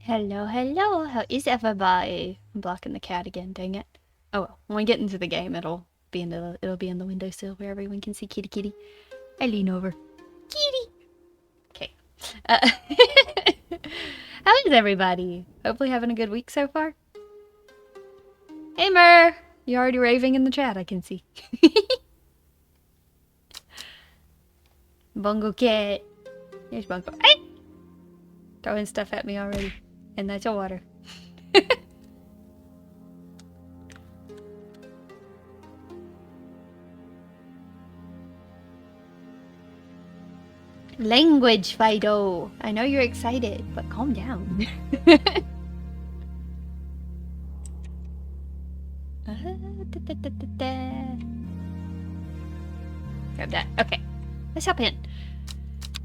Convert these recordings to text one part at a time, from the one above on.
Hello, hello. How is everybody? I'm blocking the cat again. Dang it. Oh well. When we get into the game, it'll be in the windowsill where everyone can see kitty kitty. I lean over. Kitty. Okay. Uh, how is everybody? Hopefully having a good week so far. Hey Mer, you're already raving in the chat. I can see. Bungo cat. Here's Bungo. Hey! Throwing stuff at me already. And that's your water. Language, Fido. I know you're excited, but calm down. Grab that. Okay. Let's hop in.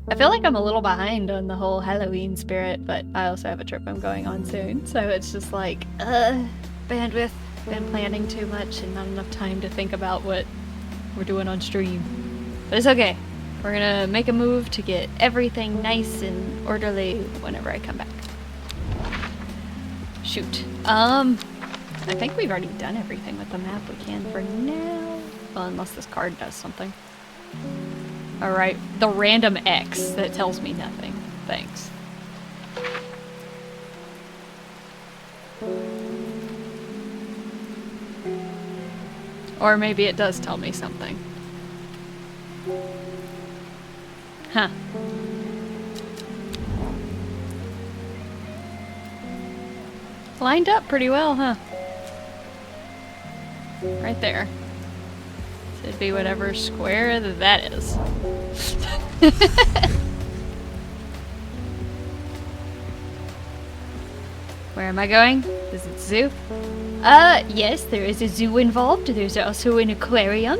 I feel like I'm a little behind on the whole Halloween spirit, but I also have a trip I'm going on soon, so it's just like, bandwidth. Been planning too much and not enough time to think about what we're doing on stream. But it's okay. We're gonna make a move to get everything nice and orderly whenever I come back. Shoot. I think we've already done everything with the map we can for now. Well, unless this card does something. Alright, the random X that tells me nothing. Thanks. Or maybe it does tell me something. Huh. Lined up pretty well, huh? Right there. So it'd be whatever square that is. Where am I going? Is it zoo? Yes, there is a zoo involved. There's also an aquarium.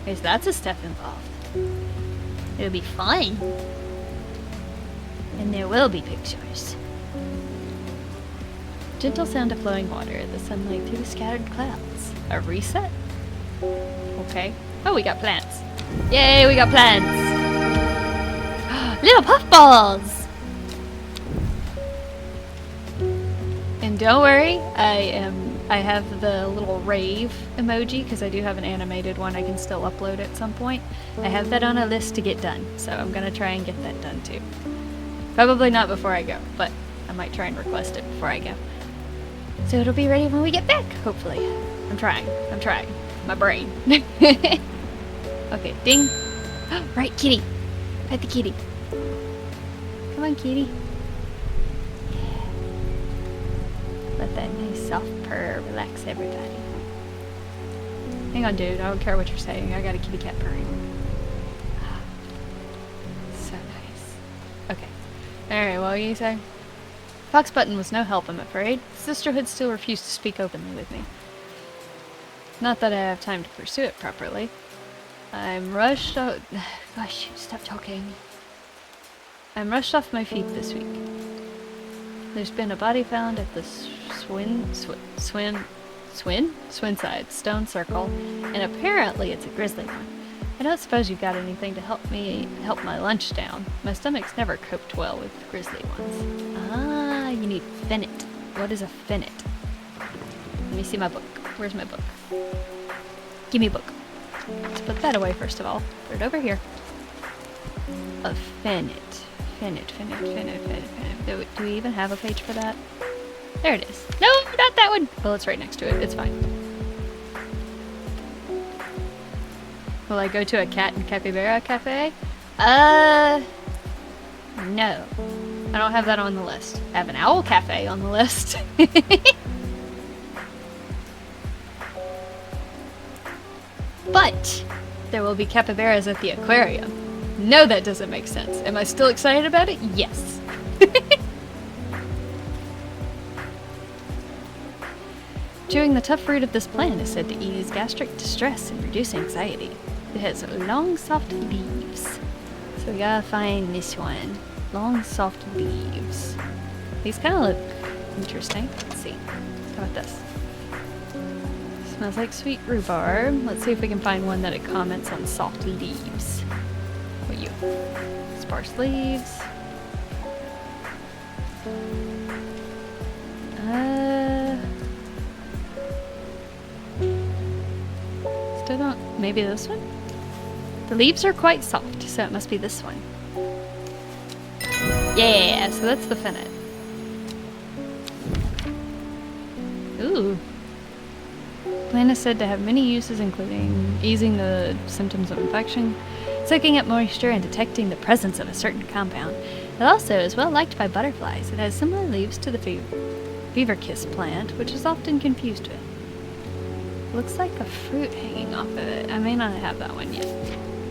There's lots of stuff involved. It'll be fun. And there will be pictures. Gentle sound of flowing water, the sunlight through the scattered clouds. A reset? Okay. Oh, we got plants. Yay, we got plants! Little puffballs! And don't worry, I have the little rave emoji, because I do have an animated one I can still upload at some point. I have that on a list to get done, so I'm gonna try and get that done too. Probably not before I go, but I might try and request it before I go. So it'll be ready when we get back, hopefully. I'm trying. My brain. Okay, ding. Right, kitty. Pet the kitty. Come on, kitty. Yeah. Let that nice soft purr relax everybody. Hang on, dude. I don't care what you're saying. I got a kitty cat purring. So nice. Okay. Alright, what were you saying? Fox Button was no help, I'm afraid. Sisterhood still refused to speak openly with me. Not that I have time to pursue it properly. I'm rushed out. Gosh, stop talking. I'm rushed off my feet this week. There's been a body found at the Swinside Stone Circle, and apparently it's a grizzly one. I don't suppose you got anything to help my lunch down. My stomach's never coped well with grizzly ones. Ah, you need finnet. What is a finnet? Let me see my book. Where's my book? Give me a book. Let's put that away first of all. Put it over here. A finnet. Finnet. Do we even have a page for that? There it is. No, not that one. Well, it's right next to it. It's fine. Will I go to a cat and capybara cafe? No. I don't have that on the list. I have an owl cafe on the list. But there will be capybaras at the aquarium. No, that doesn't make sense. Am I still excited about it? Yes. Chewing the tough fruit of this plant is said to ease gastric distress and reduce anxiety. It has long, soft leaves. So we gotta find this one. Long, soft leaves. These kind of look interesting. Let's see. How about this? Smells like sweet rhubarb. Let's see if we can find one that it comments on soft leaves. What you? Sparse leaves. Still don't... Maybe this one? The leaves are quite soft, so it must be this one. Yeah, so that's the finnet. Ooh. Plant is said to have many uses, including easing the symptoms of infection, soaking up moisture, and detecting the presence of a certain compound. It also is well liked by butterflies. It has similar leaves to the fever kiss plant, which is often confused with. Looks like a fruit hanging off of it. I may not have that one yet.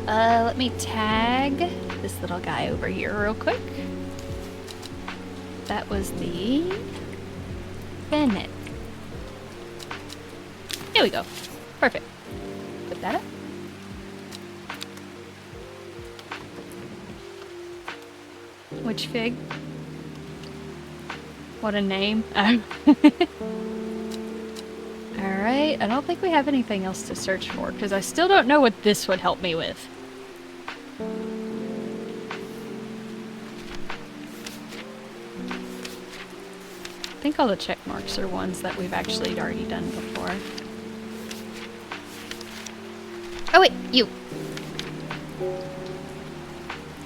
Let me tag this little guy over here real quick. That was the finnet. Here we go. Perfect. Put that up. Which fig? What a name. Alright, I don't think we have anything else to search for, because I still don't know what this would help me with. I think all the check marks are ones that we've actually already done before. Oh wait, you!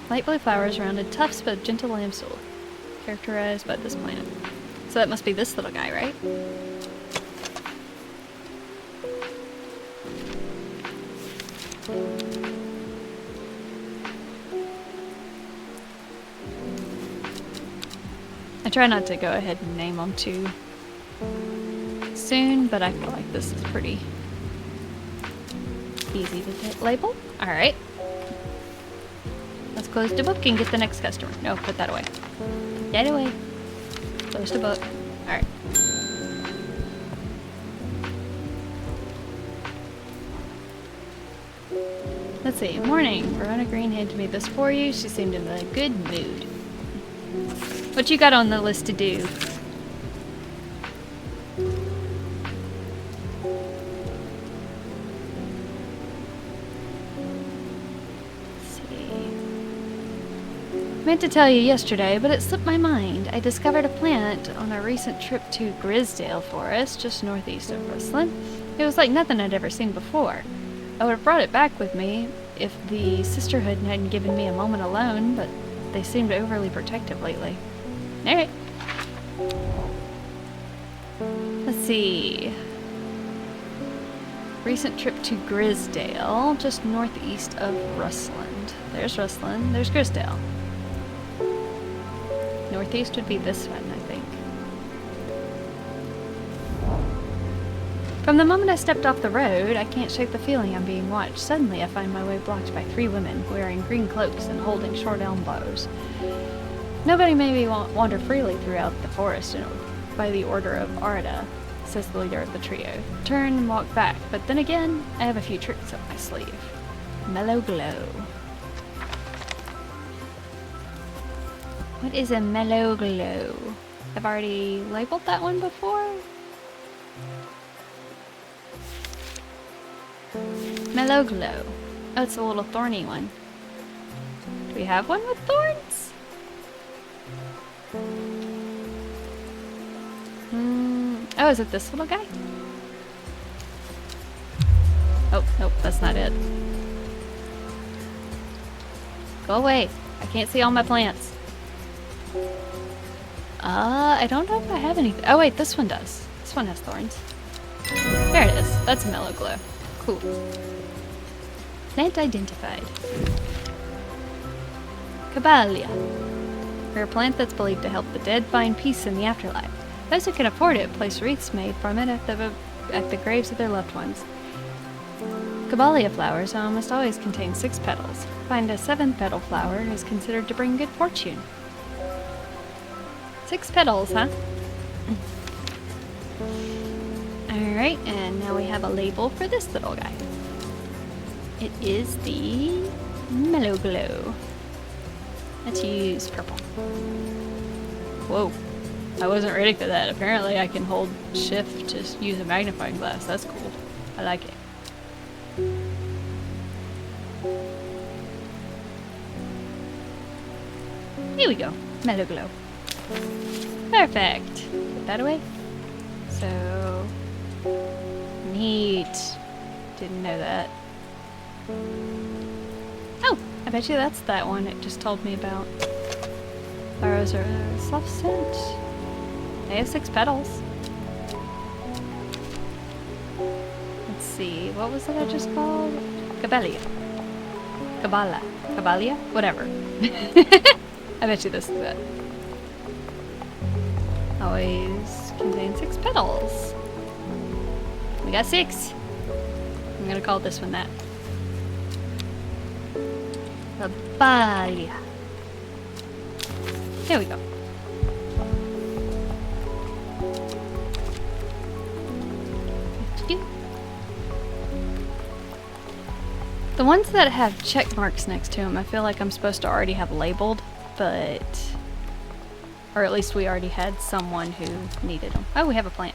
Light blue flowers, rounded tufts, but gentle lambsole, characterized by this plant. So that must be this little guy, right? I try not to go ahead and name them too soon, but I feel like this is pretty easy to label. Alright. Let's close the book and get the next customer. No, put that away. Put that away. Close the book. Alright. Let's see. Morning. Verona Green handed me this for you. She seemed in a good mood. What you got on the list to do? Meant to tell you yesterday, but it slipped my mind. I discovered a plant on a recent trip to Grisdale Forest, just northeast of Rustlin. It was like nothing I'd ever seen before. I would have brought it back with me if the sisterhood hadn't given me a moment alone, but they seemed overly protective lately. Alright. Let's see. Recent trip to Grisdale, just northeast of Rusland. There's Rusland, there's Grisdale. Northeast would be this one, I think. From the moment I stepped off the road, I can't shake the feeling I'm being watched. Suddenly, I find my way blocked by 3 women wearing green cloaks and holding short elm boughs. Nobody made me wander freely throughout the forest by the order of Arda, says the leader of the trio. Turn and walk back, but then again, I have a few tricks up my sleeve. Mellow glow. What is a mellow glow? I've already labeled that one before. Mellow glow. Oh, it's a little thorny one. Do we have one with thorns? Oh, is it this little guy? Oh, nope, that's not it. Go away. I can't see all my plants. I don't know if I have anything. Oh wait, this one does. This one has thorns. There it is. That's a mellow glow. Cool. Plant identified. Caballia. For a plant that's believed to help the dead find peace in the afterlife. Those who can afford it place wreaths made from it at the graves of their loved ones. Caballia flowers almost always contain 6 petals. Find a 7th petal flower is considered to bring good fortune. 6 petals, huh? Alright, and now we have a label for this little guy. It is the Mellow Glow. Let's use purple. Whoa, I wasn't ready for that. Apparently I can hold shift to use a magnifying glass. That's cool. I like it. Here we go. Mellow Glow. Perfect. Put that away. So neat. Didn't know that. Oh, I bet you that's that one it just told me about. Flowers are soft scent. They have 6 petals. Let's see, what was it I just called? Cabelia. Cabala. Cabalia? Whatever. I bet you this is it. Always contains 6 petals. We got 6. I'm gonna call this one that. Cabalia. There we go. The ones that have check marks next to them, I feel like I'm supposed to already have labeled, but... Or at least we already had someone who needed them. Oh, we have a plant.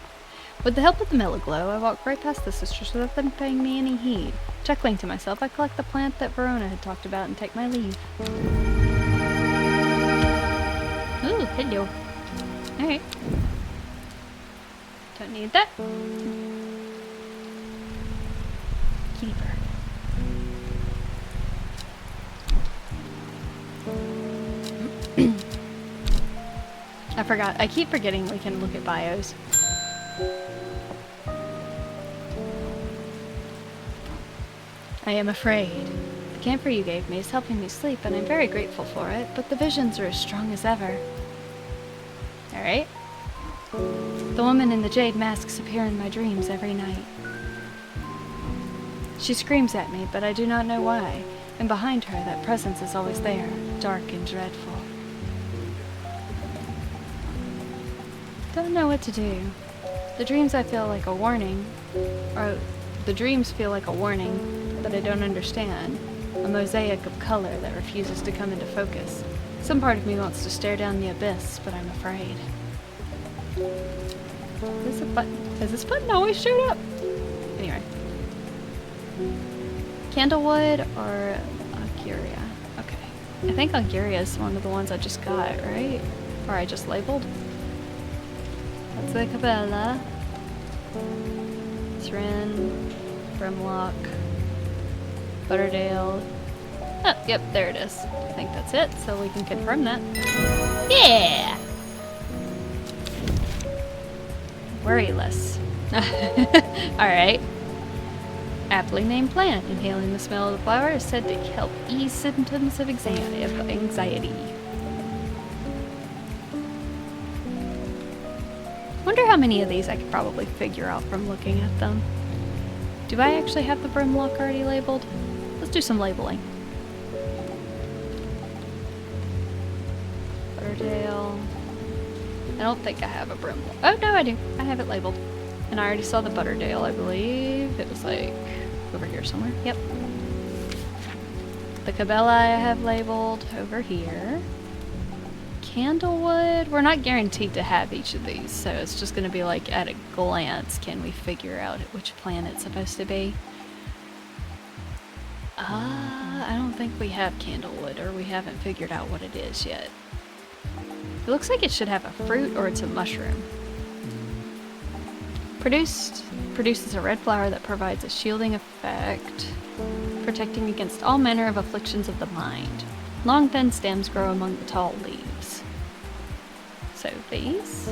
With the help of the Milliglow, I walked right past the sisters without them paying me any heed. Chuckling to myself, I collect the plant that Verona had talked about and take my leave. Ooh, hello. Alright. Don't need that. Kitty bird. I forgot. I keep forgetting we can look at bios. I am afraid. The camphor you gave me is helping me sleep, and I'm very grateful for it, but the visions are as strong as ever. Alright. The woman in the jade masks appear in my dreams every night. She screams at me, but I do not know why, and behind her that presence is always there, dark and dreadful. Don't know what to do. The dreams feel like a warning that I don't understand. A mosaic of color that refuses to come into focus. Some part of me wants to stare down the abyss, but I'm afraid. Is this a button? Has this button always showed up? Anyway. Candlewood or Auguria? Okay. I think Auguria is one of the ones I just got, right? Or I just labeled. That's the Cabela. Thrin, Brimlock, Butterdale. Oh, yep, there it is. I think that's it, so we can confirm that. Yeah! Worry less. Alright. Aptly named plant. Inhaling the smell of the flower is said to help ease symptoms of anxiety. Wonder how many of these I could probably figure out from looking at them. Do I actually have the Brimlock already labeled? Let's do some labeling. Butterdale. I don't think I have a Brimlock. Oh, no, I do. I have it labeled. And I already saw the Butterdale, I believe. It was like over here somewhere. Yep. The Cabela I have labeled over here. Candlewood. We're not guaranteed to have each of these, so it's just going to be like at a glance, can we figure out which plant it's supposed to be? I don't think we have Candlewood, or we haven't figured out what it is yet. It looks like it should have a fruit, or it's a mushroom. Produces a red flower that provides a shielding effect, protecting against all manner of afflictions of the mind. Long thin stems grow among the tall leaves. So these.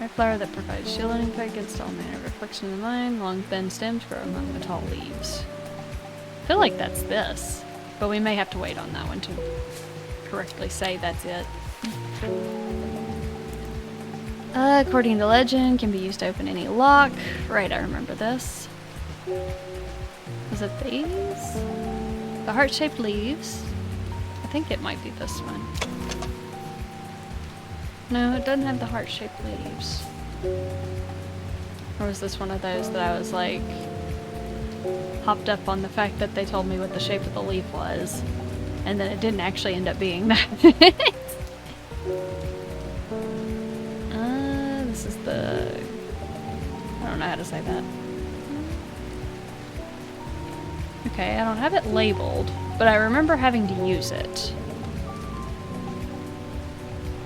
Red flower that provides shielding effect against all manner of affliction of the mind. Long thin stems grow among the tall leaves. I feel like that's this, but we may have to wait on that one to correctly say that's it. According to legend, can be used to open any lock. Right, I remember this. Was it these? The heart-shaped leaves. I think it might be this one. No, it doesn't have the heart-shaped leaves. Or was this one of those that I was like hopped up on the fact that they told me what the shape of the leaf was, and then it didn't actually end up being that. This is the... I don't know how to say that. Okay, I don't have it labeled, but I remember having to use it.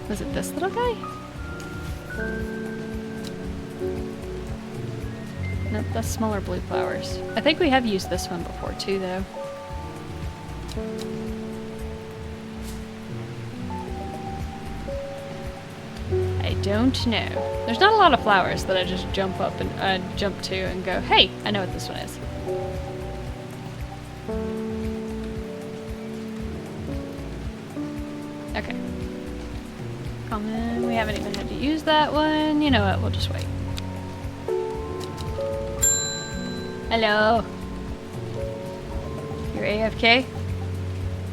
Was it this little guy? Nope, that's smaller blue flowers. I think we have used this one before too, though. I don't know. There's not a lot of flowers that I just jump up and jump to and go, hey, I know what this one is. Okay. Common. We haven't even had to use that one. You know what? We'll just wait. Hello. You're AFK?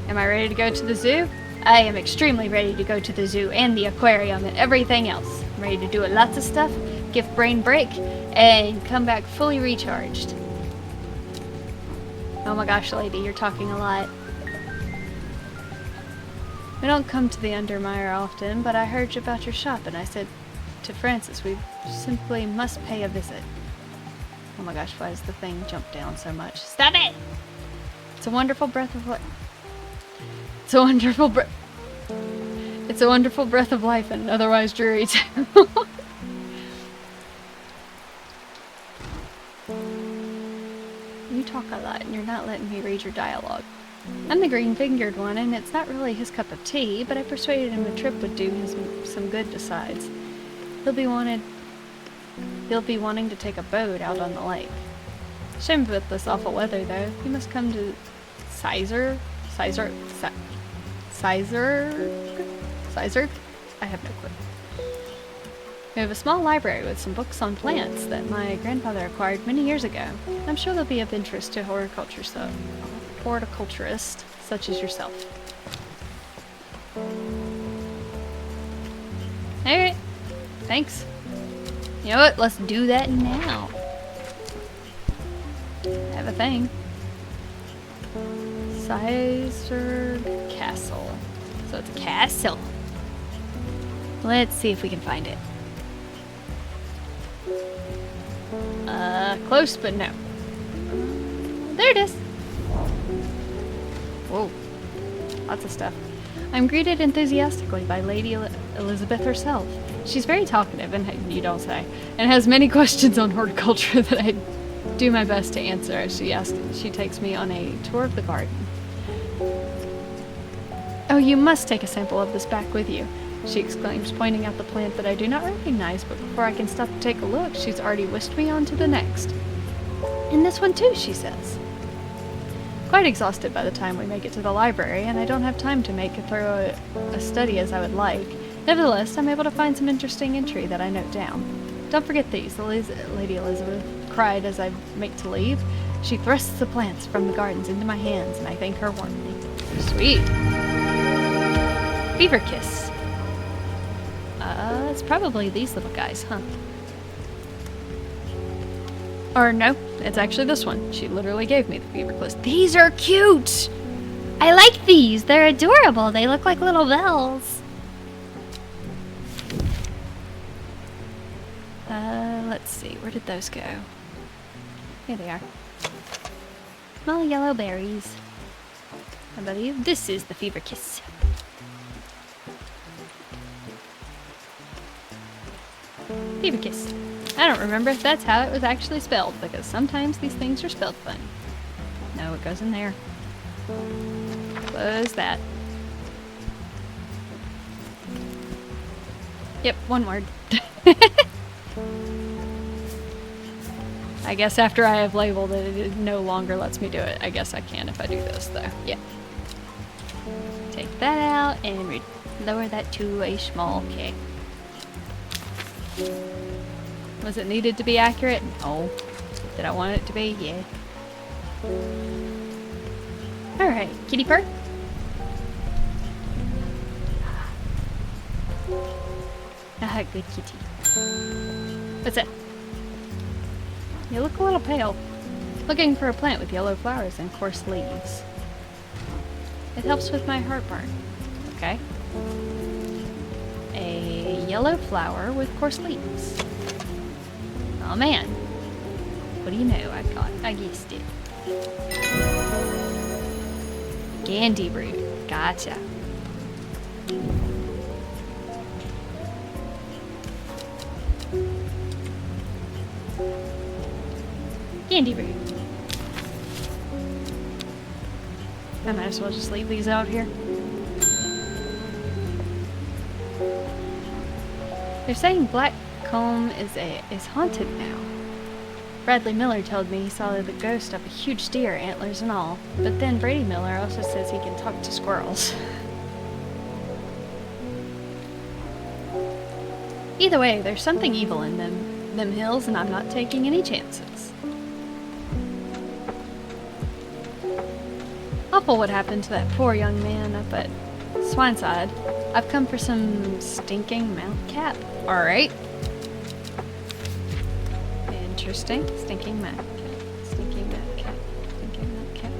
Am I ready to go to the zoo? I am extremely ready to go to the zoo and the aquarium and everything else. I'm ready to do lots of stuff, give brain break, and come back fully recharged. Oh my gosh, lady, you're talking a lot. We don't come to the Undermire often, but I heard about your shop and I said to Francis we simply must pay a visit. Oh my gosh, why does the thing jump down so much? Stop it! It's a wonderful breath of life. It's a wonderful breath of life in an otherwise dreary town. You talk a lot and you're not letting me read your dialogue. I'm the green-fingered one, and it's not really his cup of tea, but I persuaded him a trip would do him some good besides. He'll be wanting to take a boat out on the lake. Shame about this awful weather, though. You must come to Sizer? I have no clue. We have a small library with some books on plants that my grandfather acquired many years ago. I'm sure they'll be of interest to horticulturists such as yourself. Alright. Thanks. You know what? Let's do that now. I have a thing. Sizer Castle. So it's a castle. Let's see if we can find it. Close, but no. There it is. Whoa. Lots of stuff. I'm greeted enthusiastically by Lady Elizabeth herself. She's very talkative, and you don't say, and has many questions on horticulture that I do my best to answer as she takes me on a tour of the garden. Oh, you must take a sample of this back with you, she exclaims, pointing out the plant that I do not recognize, but before I can stop to take a look, she's already whisked me on to the next. And this one too, she says. Quite exhausted by the time we make it to the library, and I don't have time to make a thorough study as I would like. Nevertheless, I'm able to find some interesting entry that I note down. Don't forget these, Lady Elizabeth cried as I make to leave. She thrusts the plants from the gardens into my hands, and I thank her warmly. Sweet. Fever Kiss. It's probably these little guys, huh? Or no, it's actually this one. She literally gave me the Fever Kiss. These are cute! I like these! They're adorable! They look like little bells. Let's see. Where did those go? Here they are. Small yellow berries. I believe this is the Fever Kiss. Fever Kiss. I don't remember if that's how it was actually spelled, because sometimes these things are spelled funny. No, it goes in there. Close that. Yep, one word. I guess after I have labeled it, it no longer lets me do it. I guess I can if I do this, though. Yeah. Take that out and lower that to a small K. Was it needed to be accurate? No. Did I want it to be? Yeah. Alright, kitty purr. Ah, good kitty. What's that? You look a little pale. Looking for a plant with yellow flowers and coarse leaves. It helps with my heartburn. Okay. A yellow flower with coarse leaves. Oh man. What do you know? I guessed it. Candy root. Gotcha. Candy root. I might as well just leave these out here. They're saying Blackcomb is haunted now. Bradley Miller told me he saw the ghost of a huge deer, antlers and all. But then Brady Miller also says he can talk to squirrels. Either way, there's something evil in them hills, and I'm not taking any chances. Awful what happened to that poor young man up at Swineside. I've come for some stinking Mount Cap. Alright. Interesting. Stinking Mount Cap. Stinking Mount Cap. Stinking Mount Cap.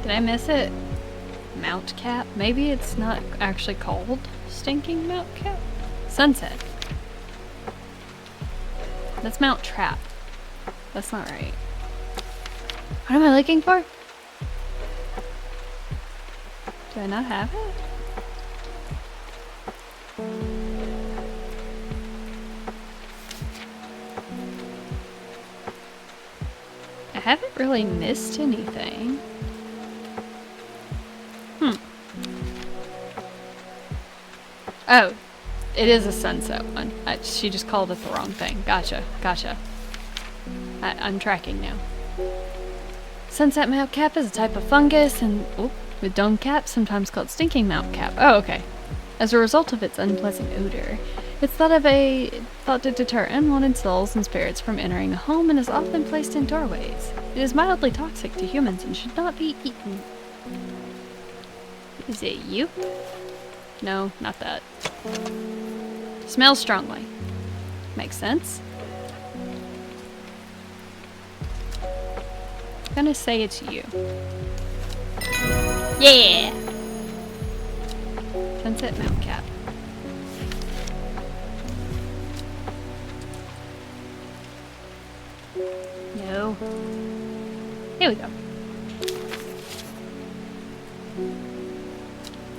Did I miss it? Mount Cap? Maybe it's not actually called Stinking Mount Cap? Sunset. That's Mount Trap. That's not right. What am I looking for? Do I not have it? I haven't really missed anything. Oh, it is a sunset one. She just called it the wrong thing. Gotcha, gotcha. I'm tracking now. Sunset Mount Cap is a type of fungus and with dome cap, sometimes called stinking Mount Cap. Oh, okay. As a result of its unpleasant odor, it's thought to deter unwanted souls and spirits from entering a home and is often placed in doorways. It is mildly toxic to humans and should not be eaten. Is it you? No, not that. Smells strongly. Makes sense. I'm gonna say it's you. Yeah! Sunset Mount Cap. No. Here we go.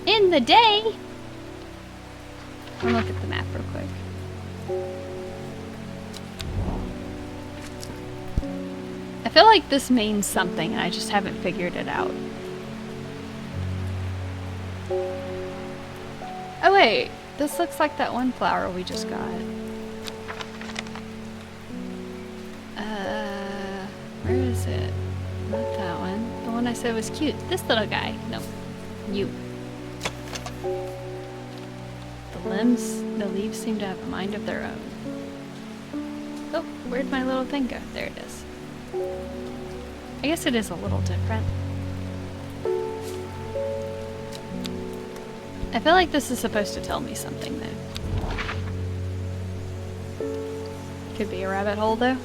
In the day! I'll look at the map real quick. I feel like this means something and I just haven't figured it out. Oh wait, this looks like that one flower we just got. Where is it? Not that one. The one I said was cute. This little guy. No. You. The leaves seem to have a mind of their own. Oh, where'd my little thing go? There it is. I guess it is a little different. I feel like this is supposed to tell me something though. Could be a rabbit hole though.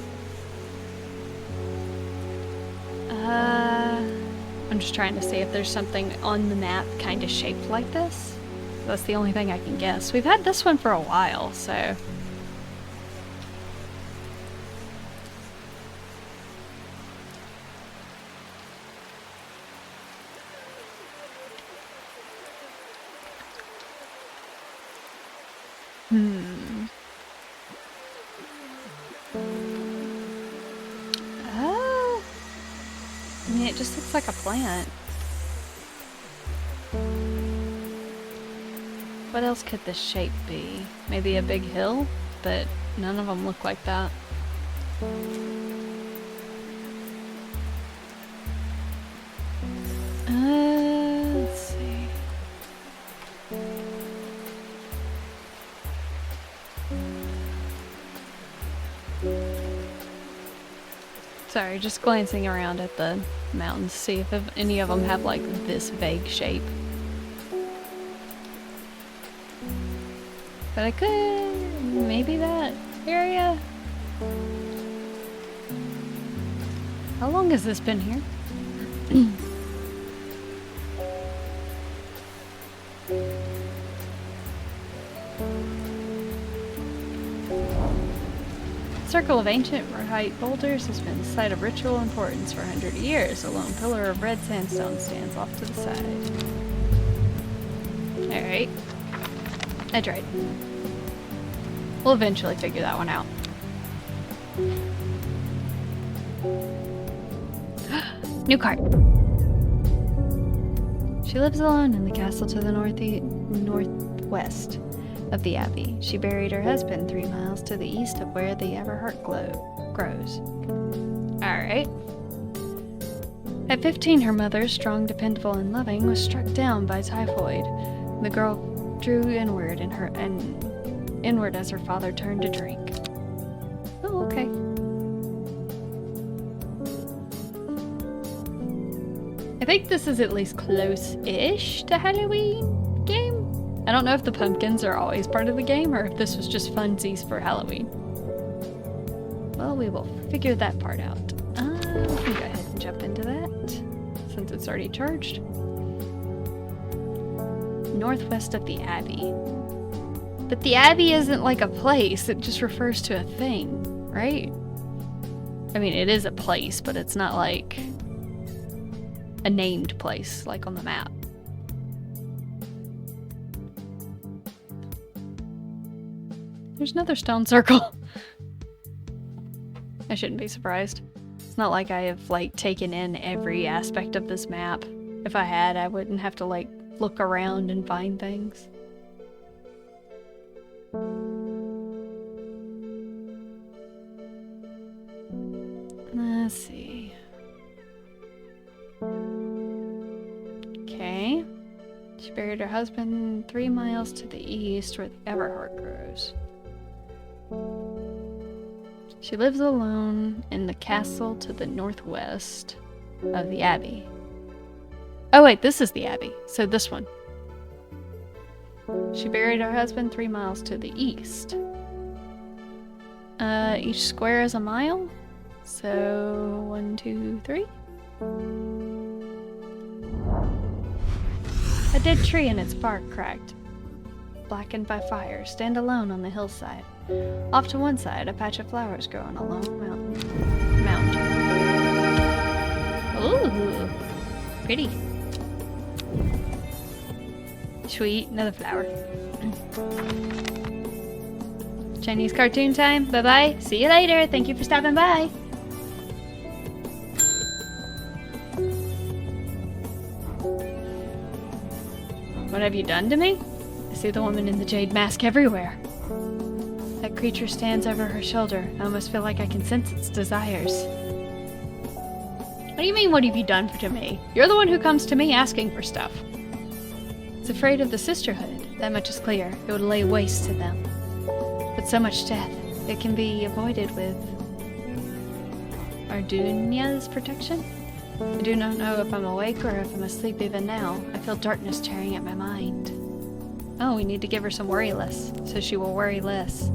I'm just trying to see if there's something on the map kind of shaped like this. That's the only thing I can guess. We've had this one for a while, so... I mean, it just looks like a plant. What else could this shape be? Maybe a big hill? But none of them look like that. Let's see. Sorry, just glancing around at the mountains to see if any of them have like this vague shape. But I could... maybe that area? How long has this been here? circle of ancient white boulders has been a site of ritual importance for 100 years. A lone pillar of red sandstone stands off to the side. Alright. I tried. We'll eventually figure that one out. New card. She lives alone in the castle to the northwest of the abbey. She buried her husband 3 miles to the east of where the Everheart grows. Alright. At 15, her mother, strong, dependable, and loving, was struck down by typhoid. The girl drew inward inward as her father turned to drink. Oh, okay. I think this is at least close-ish to Halloween game. I don't know if the pumpkins are always part of the game or if this was just funsies for Halloween. Well, we will figure that part out. We can go ahead and jump into that since it's already charged. Northwest of the Abbey. But the Abbey isn't like a place, it just refers to a thing, right? I mean, it is a place, but it's not like a named place, like on the map. There's another stone circle. I shouldn't be surprised. It's not like I have, like, taken in every aspect of this map. If I had, I wouldn't have to, like, look around and find things. Let's see. Okay. She buried her husband 3 miles to the east where the Everheart grows. She lives alone in the castle to the northwest of the Abbey. Oh wait, this is the Abbey, so this one. She buried her husband 3 miles to the east. Each square is a mile, so 1, 2, 3. A dead tree and its bark cracked, blackened by fire, stand alone on the hillside. Off to one side, a patch of flowers grow on a long mound. Ooh, pretty. Sweet, another flower. Chinese cartoon time. Bye-bye. See you later. Thank you for stopping by. What have you done to me? I see the woman in the jade mask everywhere. That creature stands over her shoulder. I almost feel like I can sense its desires. What do you mean, what have you done to me? You're the one who comes to me asking for stuff. It's afraid of the sisterhood. That much is clear. It would lay waste to them. But so much death. It can be avoided with Ardunia's protection? I do not know if I'm awake or if I'm asleep even now. I feel darkness tearing at my mind. Oh, we need to give her some worry less, so she will worry less.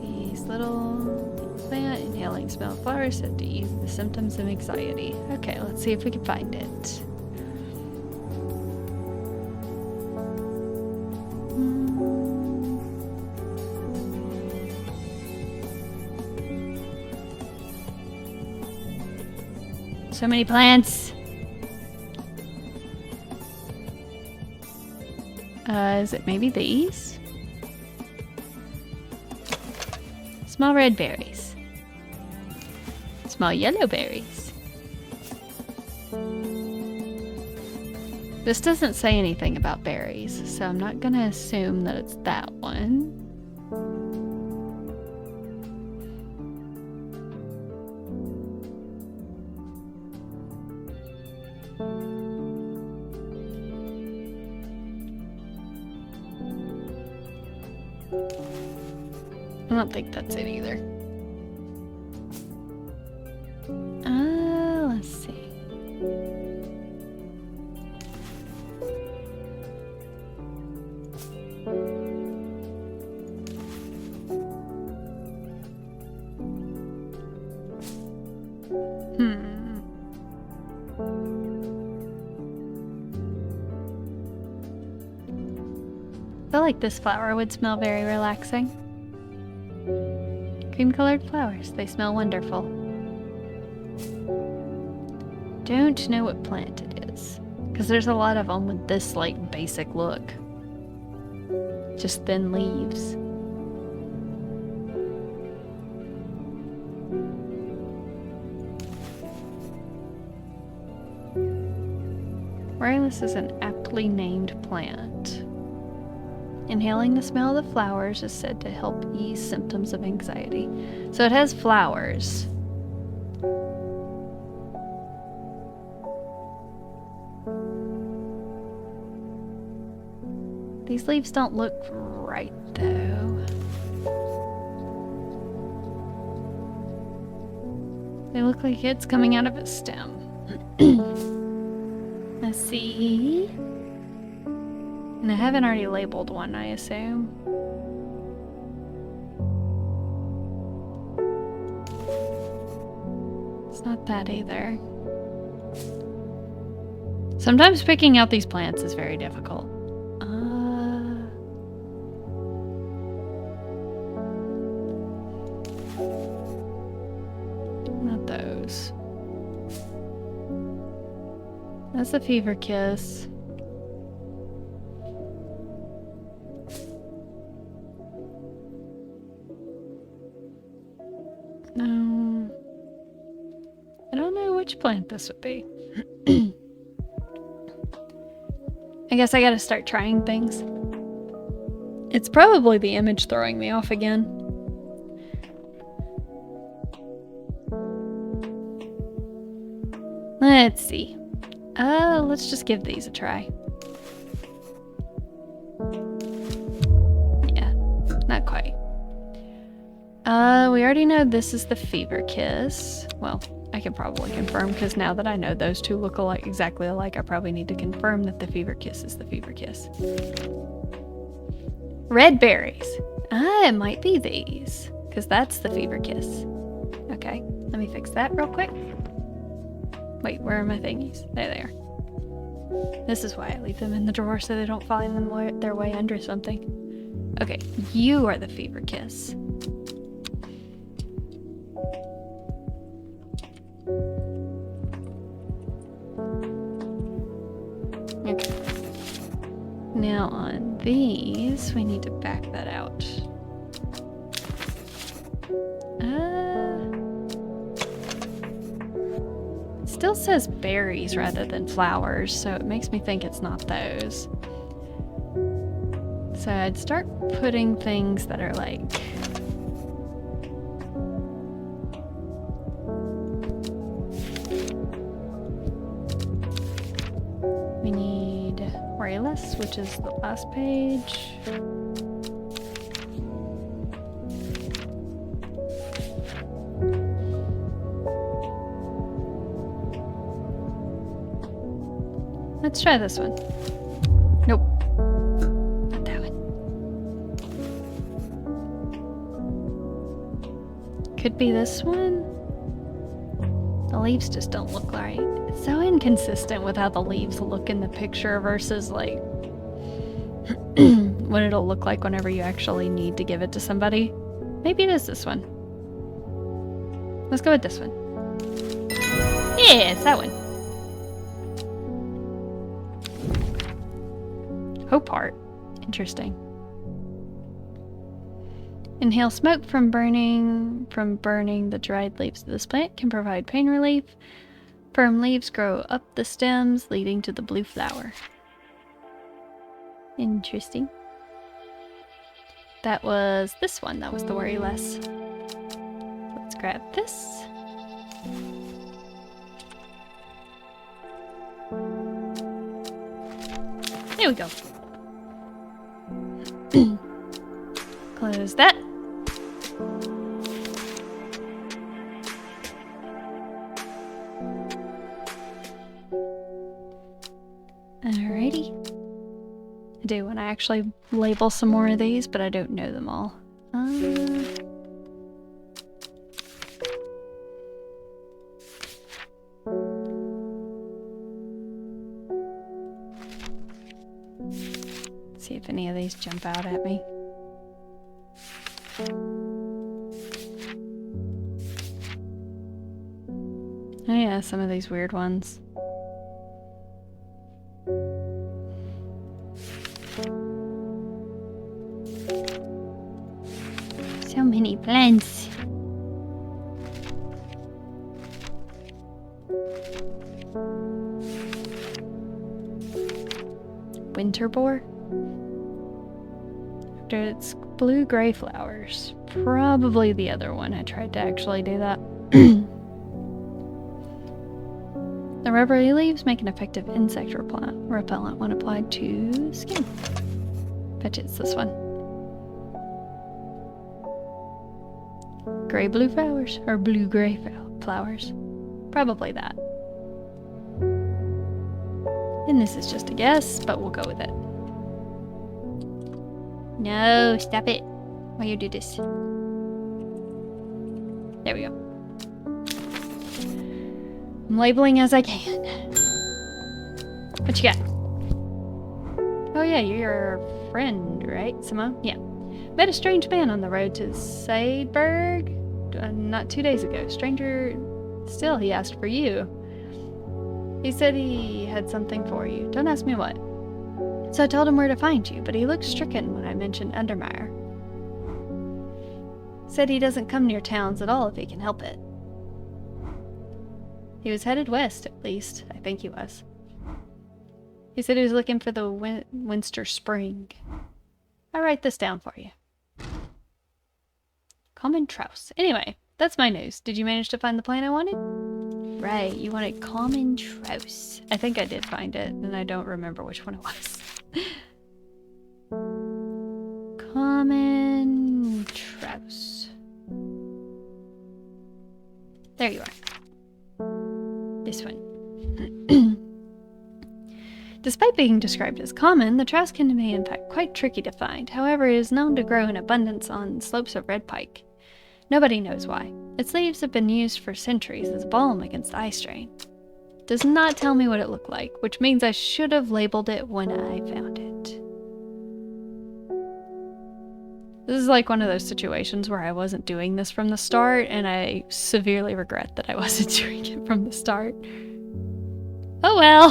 These little plant inhaling smell of flowers said to ease the symptoms of anxiety. Okay, let's see if we can find it. So many plants. Is it maybe the east? Small red berries. Small yellow berries. This doesn't say anything about berries, so I'm not gonna assume that it's that one. I don't think that's it either. Let's see. feel like this flower would smell very relaxing. Cream-colored flowers. They smell wonderful. Don't know what plant it is, because there's a lot of them with this like basic look. Just thin leaves. Rareless is an aptly named plant. Inhaling the smell of the flowers is said to help ease symptoms of anxiety. So it has flowers. These leaves don't look right, though. They look like it's coming out of a stem. Let's see. And I haven't already labeled one, I assume. It's not that either. Sometimes picking out these plants is very difficult. Not those. That's a fever kiss. No. I don't know which plant this would be. I guess I gotta start trying things. It's probably the image throwing me off again. Let's see. Let's just give these a try. Yeah, not quite. We already know this is the fever kiss. Well, I can probably confirm because now that I know those two look alike, exactly alike, I probably need to confirm that the fever kiss is the fever kiss. Red berries. It might be these because that's the fever kiss. Okay, let me fix that real quick. Wait, where are my thingies? There they are. This is why I leave them in the drawer so they don't find their way under something. Okay, you are the fever kiss. Okay. Now on these, we need to back that out. It still says berries rather than flowers, so it makes me think it's not those. So I'd start putting things that are like... We need Rayless, which is the last page. Let's try this one. Nope. Not that one. Could be this one. The leaves just don't look right. It's so inconsistent with how the leaves look in the picture versus like what it'll look like whenever you actually need to give it to somebody. Maybe it is this one. Let's go with this one. Yeah, it's that one. Hope heart. Interesting. Inhale smoke from burning the dried leaves of this plant can provide pain relief. Firm leaves grow up the stems, leading to the blue flower. Interesting. That was this one. That was the worry less. Let's grab this. There we go. Close that. Alrighty. I do want to actually label some more of these, but I don't know them all. Let's see if if any of these jump out at me. Oh yeah, some of these weird ones. So many plants. Winter boar? After its blue-gray flowers. Probably the other one. I tried to actually do that. The rubbery leaves make an effective insect repellent when applied to skin. Bet it's this one. Gray-blue flowers, or blue-gray flowers. Probably that. And this is just a guess, but we'll go with it. No, stop it. Why you do this? There we go. I'm labeling as I can. What you got? Oh yeah, you're your friend, right, Simone? Yeah. Met a strange man on the road to Seidberg not 2 days ago. Stranger still, he asked for you. He said he had something for you. Don't ask me what. So I told him where to find you, but he looked stricken when I mentioned Undermeyer. Said he doesn't come near towns at all if he can help it. He was headed west, at least. I think he was. He said he was looking for the Winster Spring. I'll write this down for you. Common Trouse. Anyway, that's my news. Did you manage to find the plant I wanted? Right, you wanted Common Trouse. I think I did find it, and I don't remember which one it was. Common Trouse. There you are. This one. Despite being described as common, the trouse can be in fact quite tricky to find. However, it is known to grow in abundance on slopes of red pike. Nobody knows why. Its leaves have been used for centuries as balm against eye strain. Does not tell me what it looked like, which means I should have labeled it when I found it. This is like one of those situations where I wasn't doing this from the start, and I severely regret that I wasn't doing it from the start. Oh well,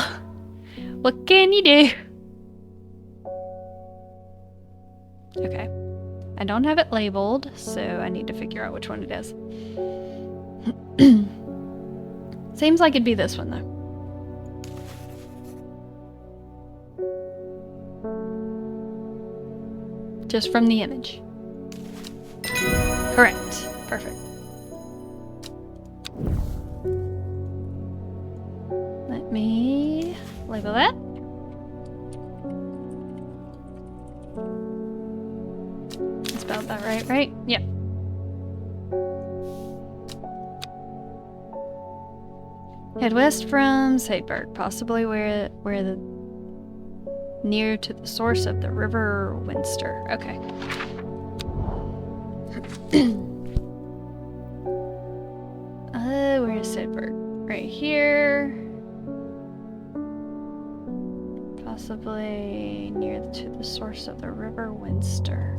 what can you do? Okay, I don't have it labeled, so I need to figure out which one it is. Seems like it'd be this one, though. Just from the image. Correct. Perfect. Let me label that. I spelled that right? Yep. Head west from Seidberg, possibly where the near to the source of the river Winster. Okay. Where is Seidberg? Right here. Possibly near to the source of the river Winster.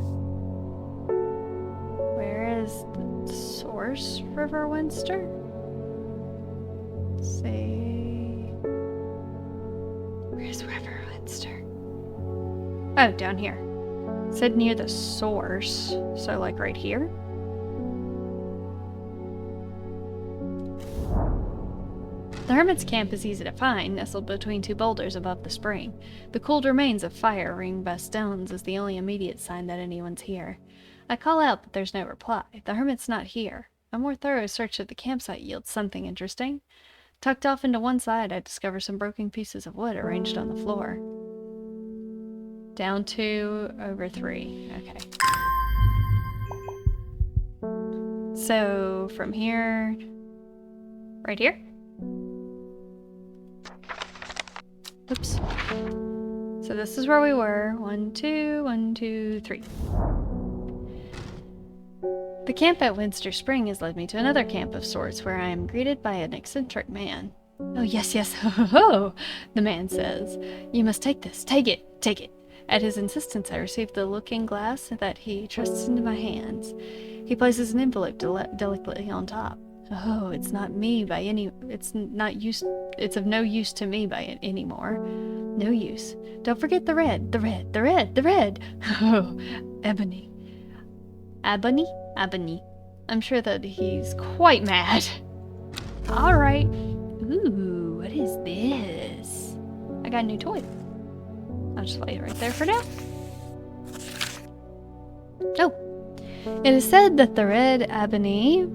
Where is the source, River Winster? Let's see. Where's River Winster? Oh, down here. It said near the source, so like right here. The hermit's camp is easy to find, nestled between two boulders above the spring. The cooled remains of fire ringed by stones is the only immediate sign that anyone's here. I call out, but there's no reply. The hermit's not here. A more thorough search of the campsite yields something interesting. Tucked off into one side, I discover some broken pieces of wood arranged on the floor. Down 2 over 3. Okay. So, from here... right here? Oops. So this is where we were. 1, 2, 1, 2, 3. The camp at Winster Spring has led me to another camp of sorts where I am greeted by an eccentric man. Oh, yes, yes, ho, ho, ho, the man says. You must take this. Take it, take it. At his insistence, I received the looking glass that he trusts into my hands. He places an envelope delicately on top. Oh, it's not me by any. It's not use. It's of no use to me by anymore. No use. Don't forget the red. The red. The red. The red. Oh, ebony. Ebony. Ebony. I'm sure that he's quite mad. All right. Ooh, what is this? I got a new toy. I'll just lay it right there for now. Oh. It is said that the red ebony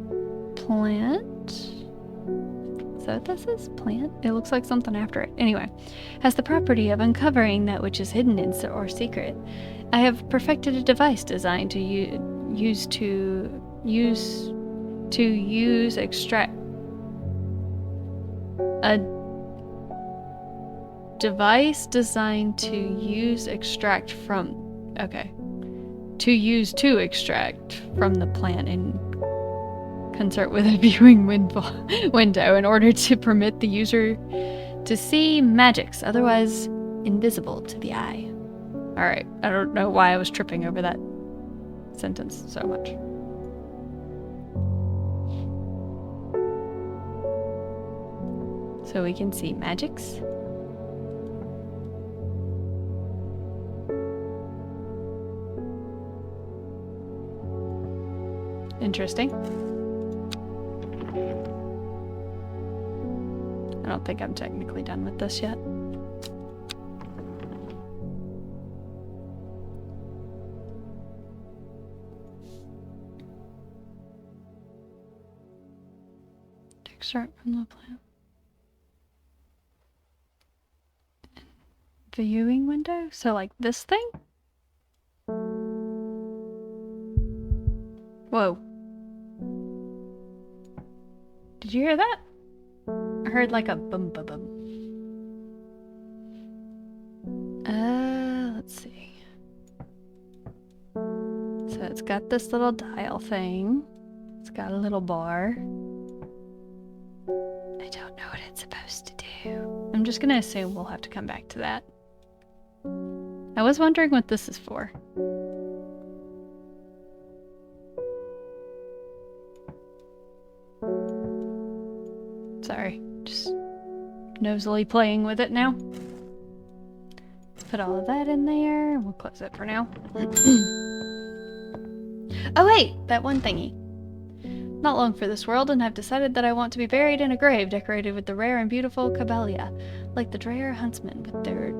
plant... Is that what this is? Plant? It looks like something after it. Anyway. Has the property of uncovering that which is hidden or secret. I have perfected a device designed to extract... A device designed to extract from... Okay. To extract from the plant in concert with a viewing window in order to permit the user to see magics, otherwise invisible to the eye. Alright, I don't know why I was tripping over that sentence so much. So we can see magics. Interesting. I don't think I'm technically done with this yet. Extract from the plant. Viewing window? So like this thing? Whoa. Did you hear that? I heard like a bum bum bum. Let's see. So it's got this little dial thing. It's got a little bar. I don't know what it's supposed to do. I'm just gonna assume we'll have to come back to that. I was wondering what this is for. Sorry, just nosily playing with it now. Put all of that in there. We'll close it for now. Oh wait, that one thingy. Not long for this world, and I've decided that I want to be buried in a grave decorated with the rare and beautiful cabelia, like the Dreyer huntsmen with their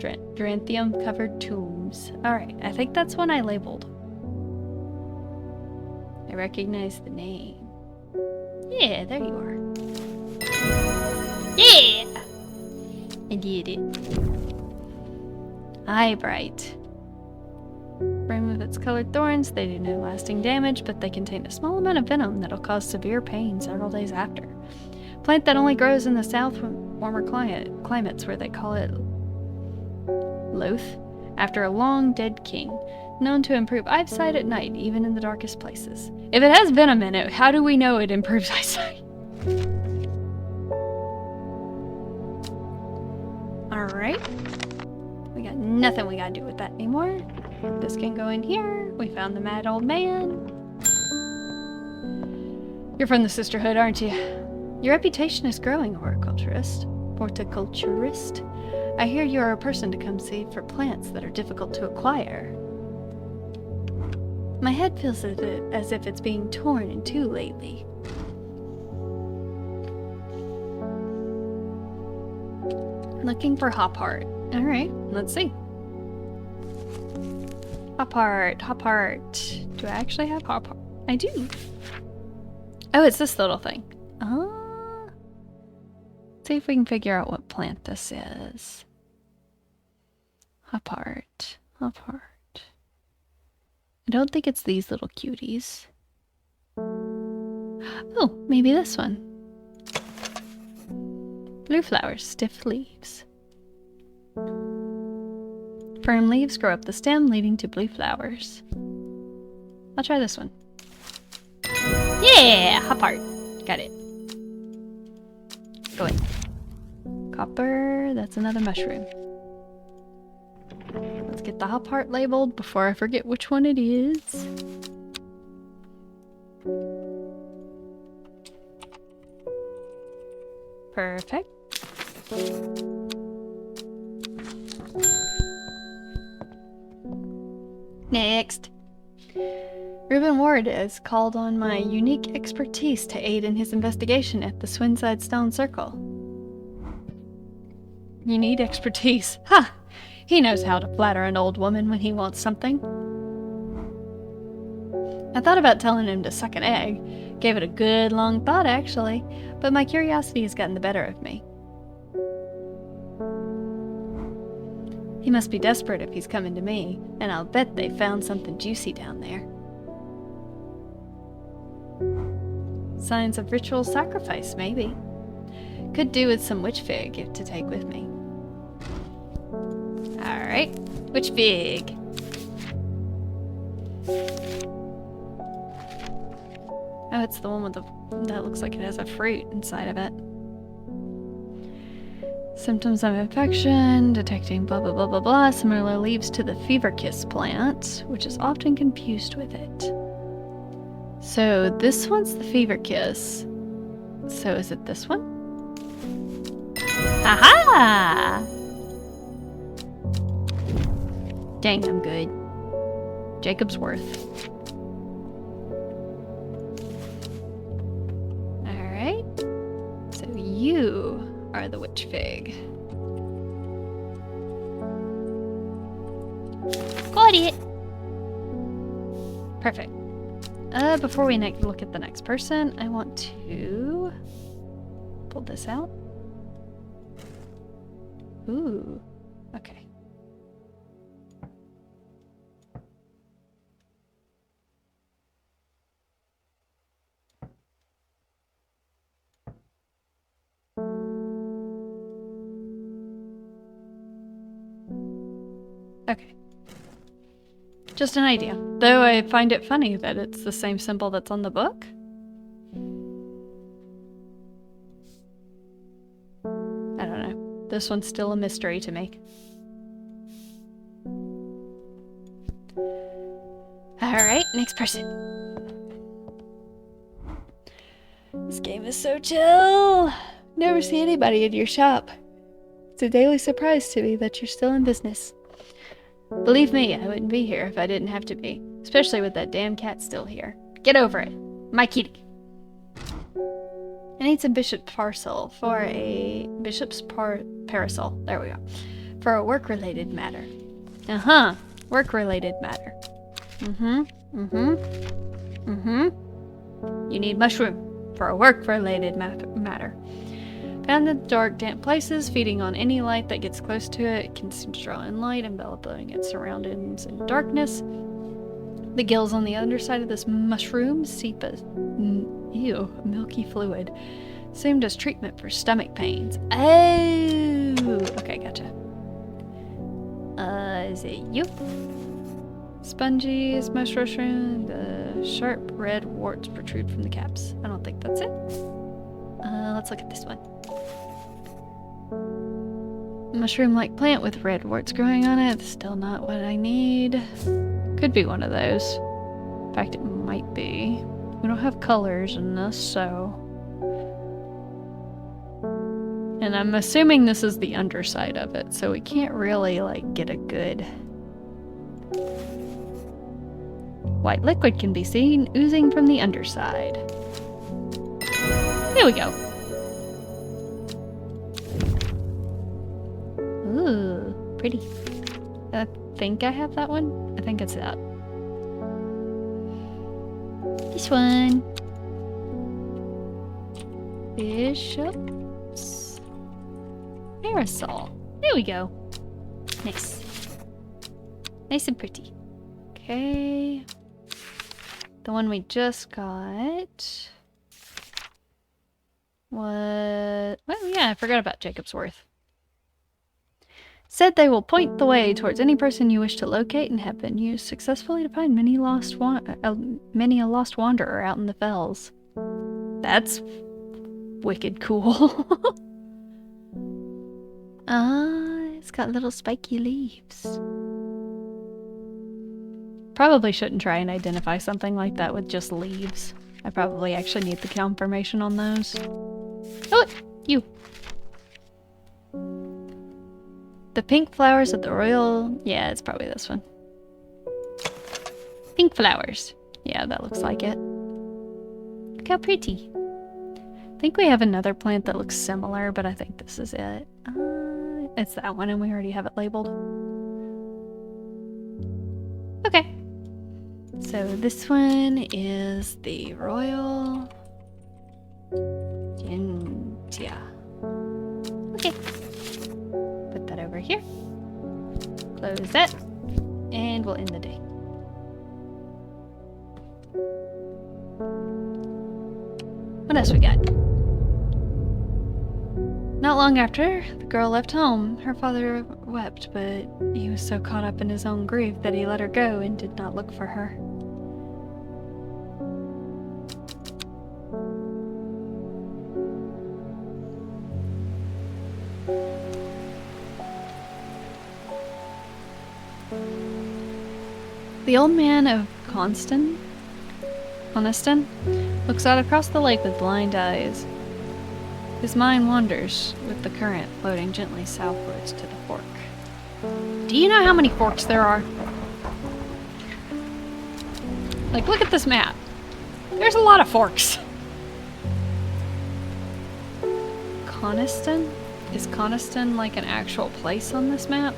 Duranthium-covered tombs. Alright, I think that's one I labeled. I recognize the name. Yeah, there you are. Yeah! I did it. Eye bright. Brim of its colored thorns, they do no lasting damage, but they contain a small amount of venom that'll cause severe pain several days after. Plant that only grows in the south warmer climates where they call it Loth, after a long dead king, known to improve eyesight at night, even in the darkest places. If it has venom in it, how do we know it improves eyesight? Alright. We got nothing we gotta do with that anymore. This can go in here. We found the mad old man. You're from the Sisterhood, aren't you? Your reputation is growing, horticulturist. I hear you are a person to come see for plants that are difficult to acquire. My head feels as if it's being torn in two lately. Looking for hop heart. Alright, let's see. Hop heart, hop heart. Do I actually have hop heart? I do. Oh, it's this little thing. See if we can figure out what plant this is. Hop heart, hop heart. I don't think it's these little cuties. Oh, maybe this one. Blue flowers, stiff leaves. Firm leaves grow up the stem, leading to blue flowers. I'll try this one. Yeah! Hop heart. Got it. Go in. Copper, that's another mushroom. the top part labeled before I forget which one it is. Perfect. Next. Reuben Ward has called on my unique expertise to aid in his investigation at the Swinside Stone Circle. You need expertise. Ha! He knows how to flatter an old woman when he wants something. I thought about telling him to suck an egg. Gave it a good long thought, actually. But my curiosity has gotten the better of me. He must be desperate if he's coming to me, and I'll bet they found something juicy down there. Signs of ritual sacrifice, maybe. Could do with some witch fig to take with me. Alright, witch fig. Oh, it's the one with the that looks like it has a fruit inside of it. Symptoms of infection, detecting blah blah blah blah blah, similar leaves to the fever kiss plant, which is often confused with it. So this one's the fever kiss. So is it this one? Aha! Dang, I'm good. Jacob's worth. Alright. So you are the witch fig. Got it! Perfect. Before we look at the next person, I want to pull this out. Ooh. Okay. Okay. Just an idea. Though I find it funny that it's the same symbol that's on the book. I don't know. This one's still a mystery to me. Alright, next person. This game is so chill. Never see anybody in your shop. It's a daily surprise to me that you're still in business. Believe me, I wouldn't be here if I didn't have to be. Especially with that damn cat still here. Get over it. My kitty. I need some bishop parcel for a... Bishop's parasol. There we go. For a work-related matter. Uh-huh. Work-related matter. Mm-hmm. Mm-hmm. Mm-hmm. You need mushroom for a work-related matter. Found in dark, damp places, feeding on any light that gets close to it, can seem to draw in light, enveloping its surroundings in darkness. The gills on the underside of this mushroom seep a milky fluid, assumed as treatment for stomach pains. Oh, okay, gotcha. Is it you? Spongy is mushroom. The sharp red warts protrude from the caps. I don't think that's it. Let's look at this one. Mushroom-like plant with red warts growing on it. Still not what I need. Could be one of those. In fact, it might be. We don't have colors in this, so... And I'm assuming this is the underside of it, so we can't really, like, get a good... White liquid can be seen oozing from the underside. Here we go. Ooh, pretty. I think I have that one. I think it's that. This one. Bishop's parasol. There we go. Nice. Nice and pretty. Okay. The one we just got. What? Well, yeah, I forgot about Jacob's worth. Said they will point the way towards any person you wish to locate and have been used successfully to find many a lost wanderer out in the fells. That's wicked cool. It's got little spiky leaves. probably shouldn't try and identify something like that with just leaves. I probably actually need the confirmation on those. Oh, you! The pink flowers of the royal... Yeah, it's probably this one. Pink flowers. Yeah, that looks like it. Look how pretty. I think we have another plant that looks similar, but I think this is it. It's that one, and we already have it labeled. Okay. So this one is the royal... Gentian. Okay. Put that over here. Close that. And we'll end the day. What else we got? Not long after the girl left home, her father wept, but he was so caught up in his own grief that he let her go and did not look for her. The old man of Coniston looks out across the lake with blind eyes. His mind wanders with the current floating gently southwards to the fork. Do you know how many forks there are? Like, look at this map. There's a lot of forks. Coniston? Is Coniston like an actual place on this map?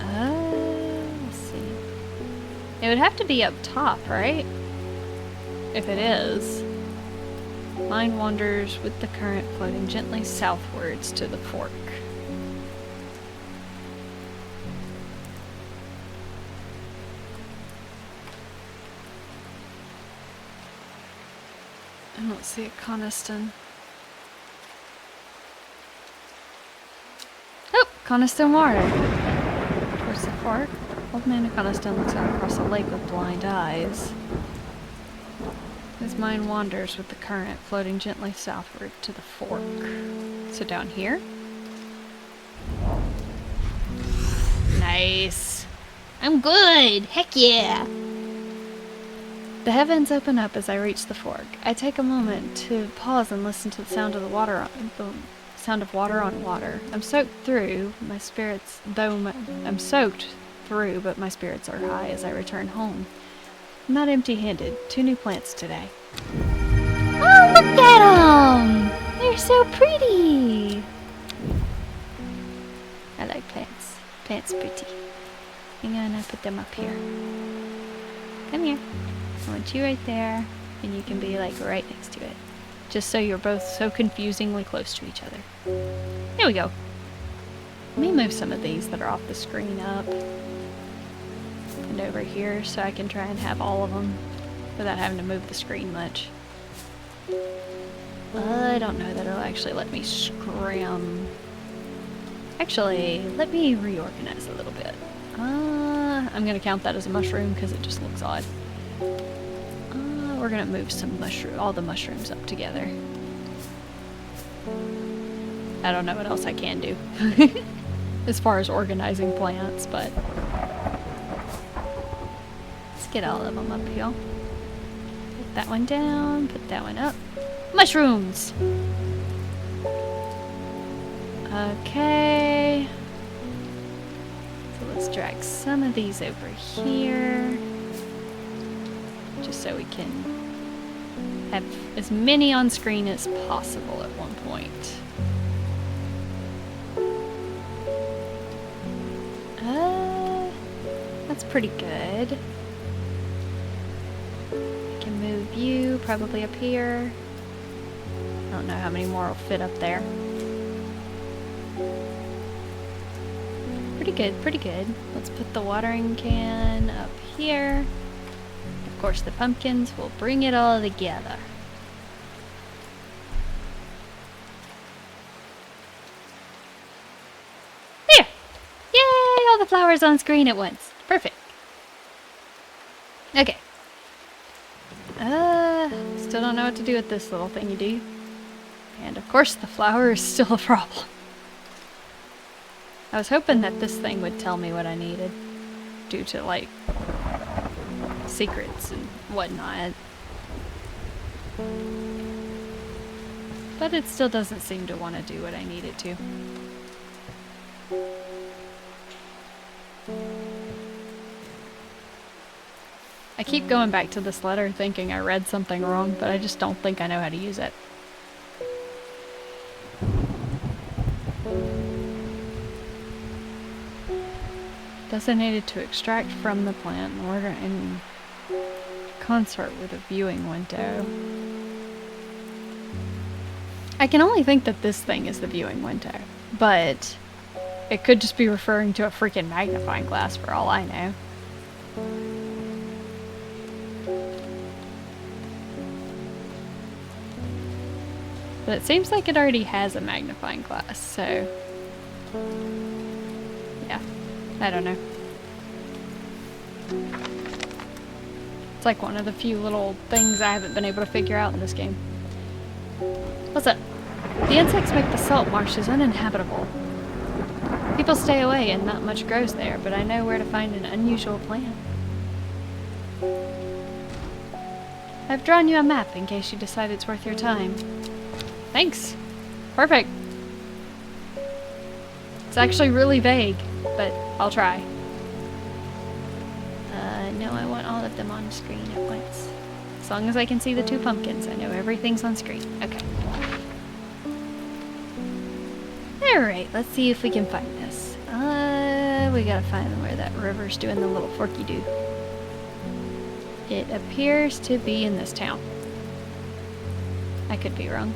Let's see. It would have to be up top, right? If it is. Mind wanders with the current floating gently southwards to the fork. I don't see a Coniston. Oh! Coniston water! Towards the fork. Old man of Coniston looks out across the lake with blind eyes. His mind wanders with the current floating gently southward to the fork. So down here? Nice! I'm good! Heck yeah! The heavens open up as I reach the fork. I take a moment to pause and listen to the sound of the water on water. I'm soaked through, but my spirits are high as I return home. I'm not empty-handed. 2 new plants today. Oh, look at them! They're so pretty! I like plants. Plants are pretty. Hang on, I put them up here. Come here. I want you right there, and you can be like right next to it. Just so you're both so confusingly close to each other. There we go. Let me move some of these that are off the screen up and over here so I can try and have all of them without having to move the screen much. I don't know that it'll actually let me scram. Actually, let me reorganize a little bit. I'm gonna count that as a mushroom because it just looks odd. We're gonna move all the mushrooms up together. I don't know what else I can do as far as organizing plants, but let's get all of them up here. Put that one down, put that one up. Mushrooms! Okay. So let's drag some of these over here. Just so we can have as many on screen as possible at one point. That's pretty good. I can move you probably up here. I don't know how many more will fit up there. Pretty good, pretty good. Let's put the watering can up here. Of course, the pumpkins will bring it all together. There! Yay! All the flowers on screen at once. Perfect. Okay. Still don't know what to do with this little thingy, do you? And of course, the flower is still a problem. I was hoping that this thing would tell me what I needed. due to, like, secrets and whatnot. But it still doesn't seem to want to do what I need it to. I keep going back to this letter thinking I read something wrong, but I just don't think I know how to use it. Designated to extract from the plant in order in concert with a viewing window. I can only think that this thing is the viewing window, but it could just be referring to a freaking magnifying glass for all I know. But it seems like it already has a magnifying glass, so yeah, I don't know. It's like one of the few little things I haven't been able to figure out in this game. What's up? The insects make the salt marshes uninhabitable. People stay away and not much grows there, but I know where to find an unusual plant. I've drawn you a map in case you decide it's worth your time. Thanks. Perfect. It's actually really vague, but I'll try. No, I want all of them on screen at once. As long as I can see the 2 pumpkins, I know everything's on screen. Okay. Alright, let's see if we can find this. We gotta find where that river's doing the little forky-doo. It appears to be in this town. I could be wrong.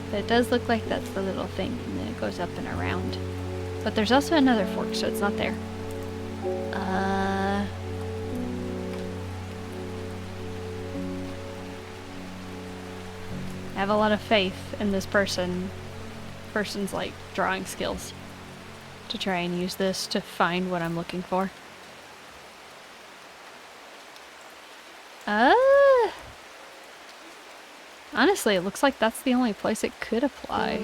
But it does look like that's the little thing, and then it goes up and around. But there's also another fork, so it's not there. I have a lot of faith in this person's like drawing skills to try and use this to find what I'm looking for. Honestly, it looks like that's the only place it could apply.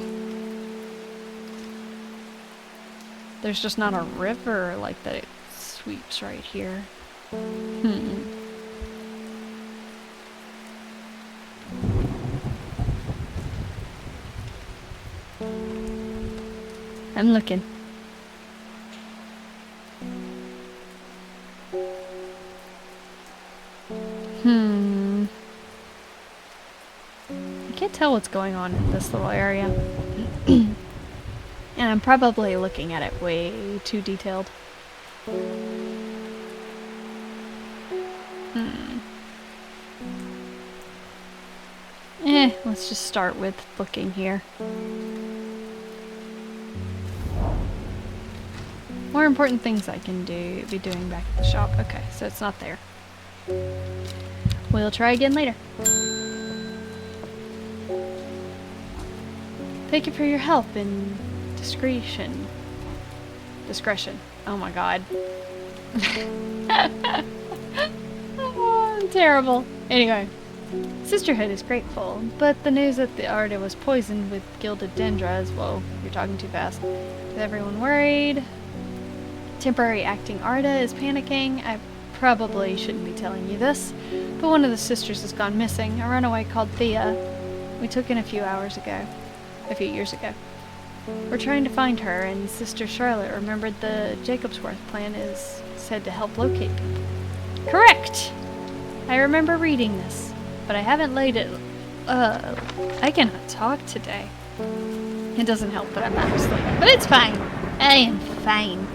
There's just not a river like that it sweeps right here. I'm looking. I can't tell what's going on in this little area. And I'm probably looking at it way too detailed. Let's just start with looking here. More important things I can be doing back at the shop. Okay, so it's not there. We'll try again later. Thank you for your help and discretion. Discretion. Oh my god. Oh, I'm terrible. Anyway. Sisterhood is grateful, but the news that the Arda was poisoned with gilded dendras, whoa, you're talking too fast. With everyone worried. Temporary acting Arda is panicking. I probably shouldn't be telling you this, but one of the sisters has gone missing. A runaway called Thea. We took in a few years ago. We're trying to find her, and Sister Charlotte remembered the Jacobsworth plan is said to help locate people. Correct! I remember reading this, but I haven't laid it. I cannot talk today. It doesn't help that I'm not asleep, but it's fine. I am fine.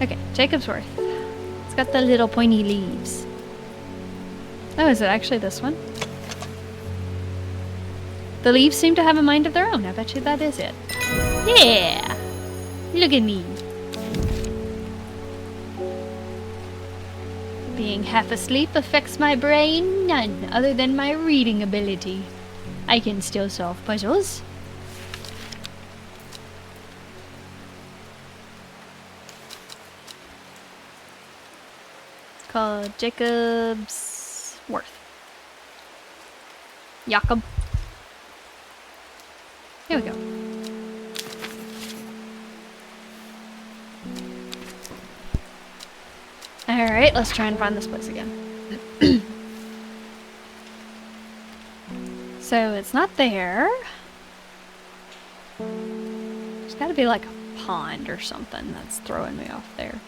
Okay, Jacobsworth. It's got the little pointy leaves. Oh, is it actually this one? The leaves seem to have a mind of their own. I bet you that is it. Yeah! Look at me. Being half asleep affects my brain none other than my reading ability. I can still solve puzzles. It's called Jacob's Worth. Jakob. Here we go. Alright, let's try and find this place again. So it's not there. There's gotta be like a pond or something that's throwing me off there.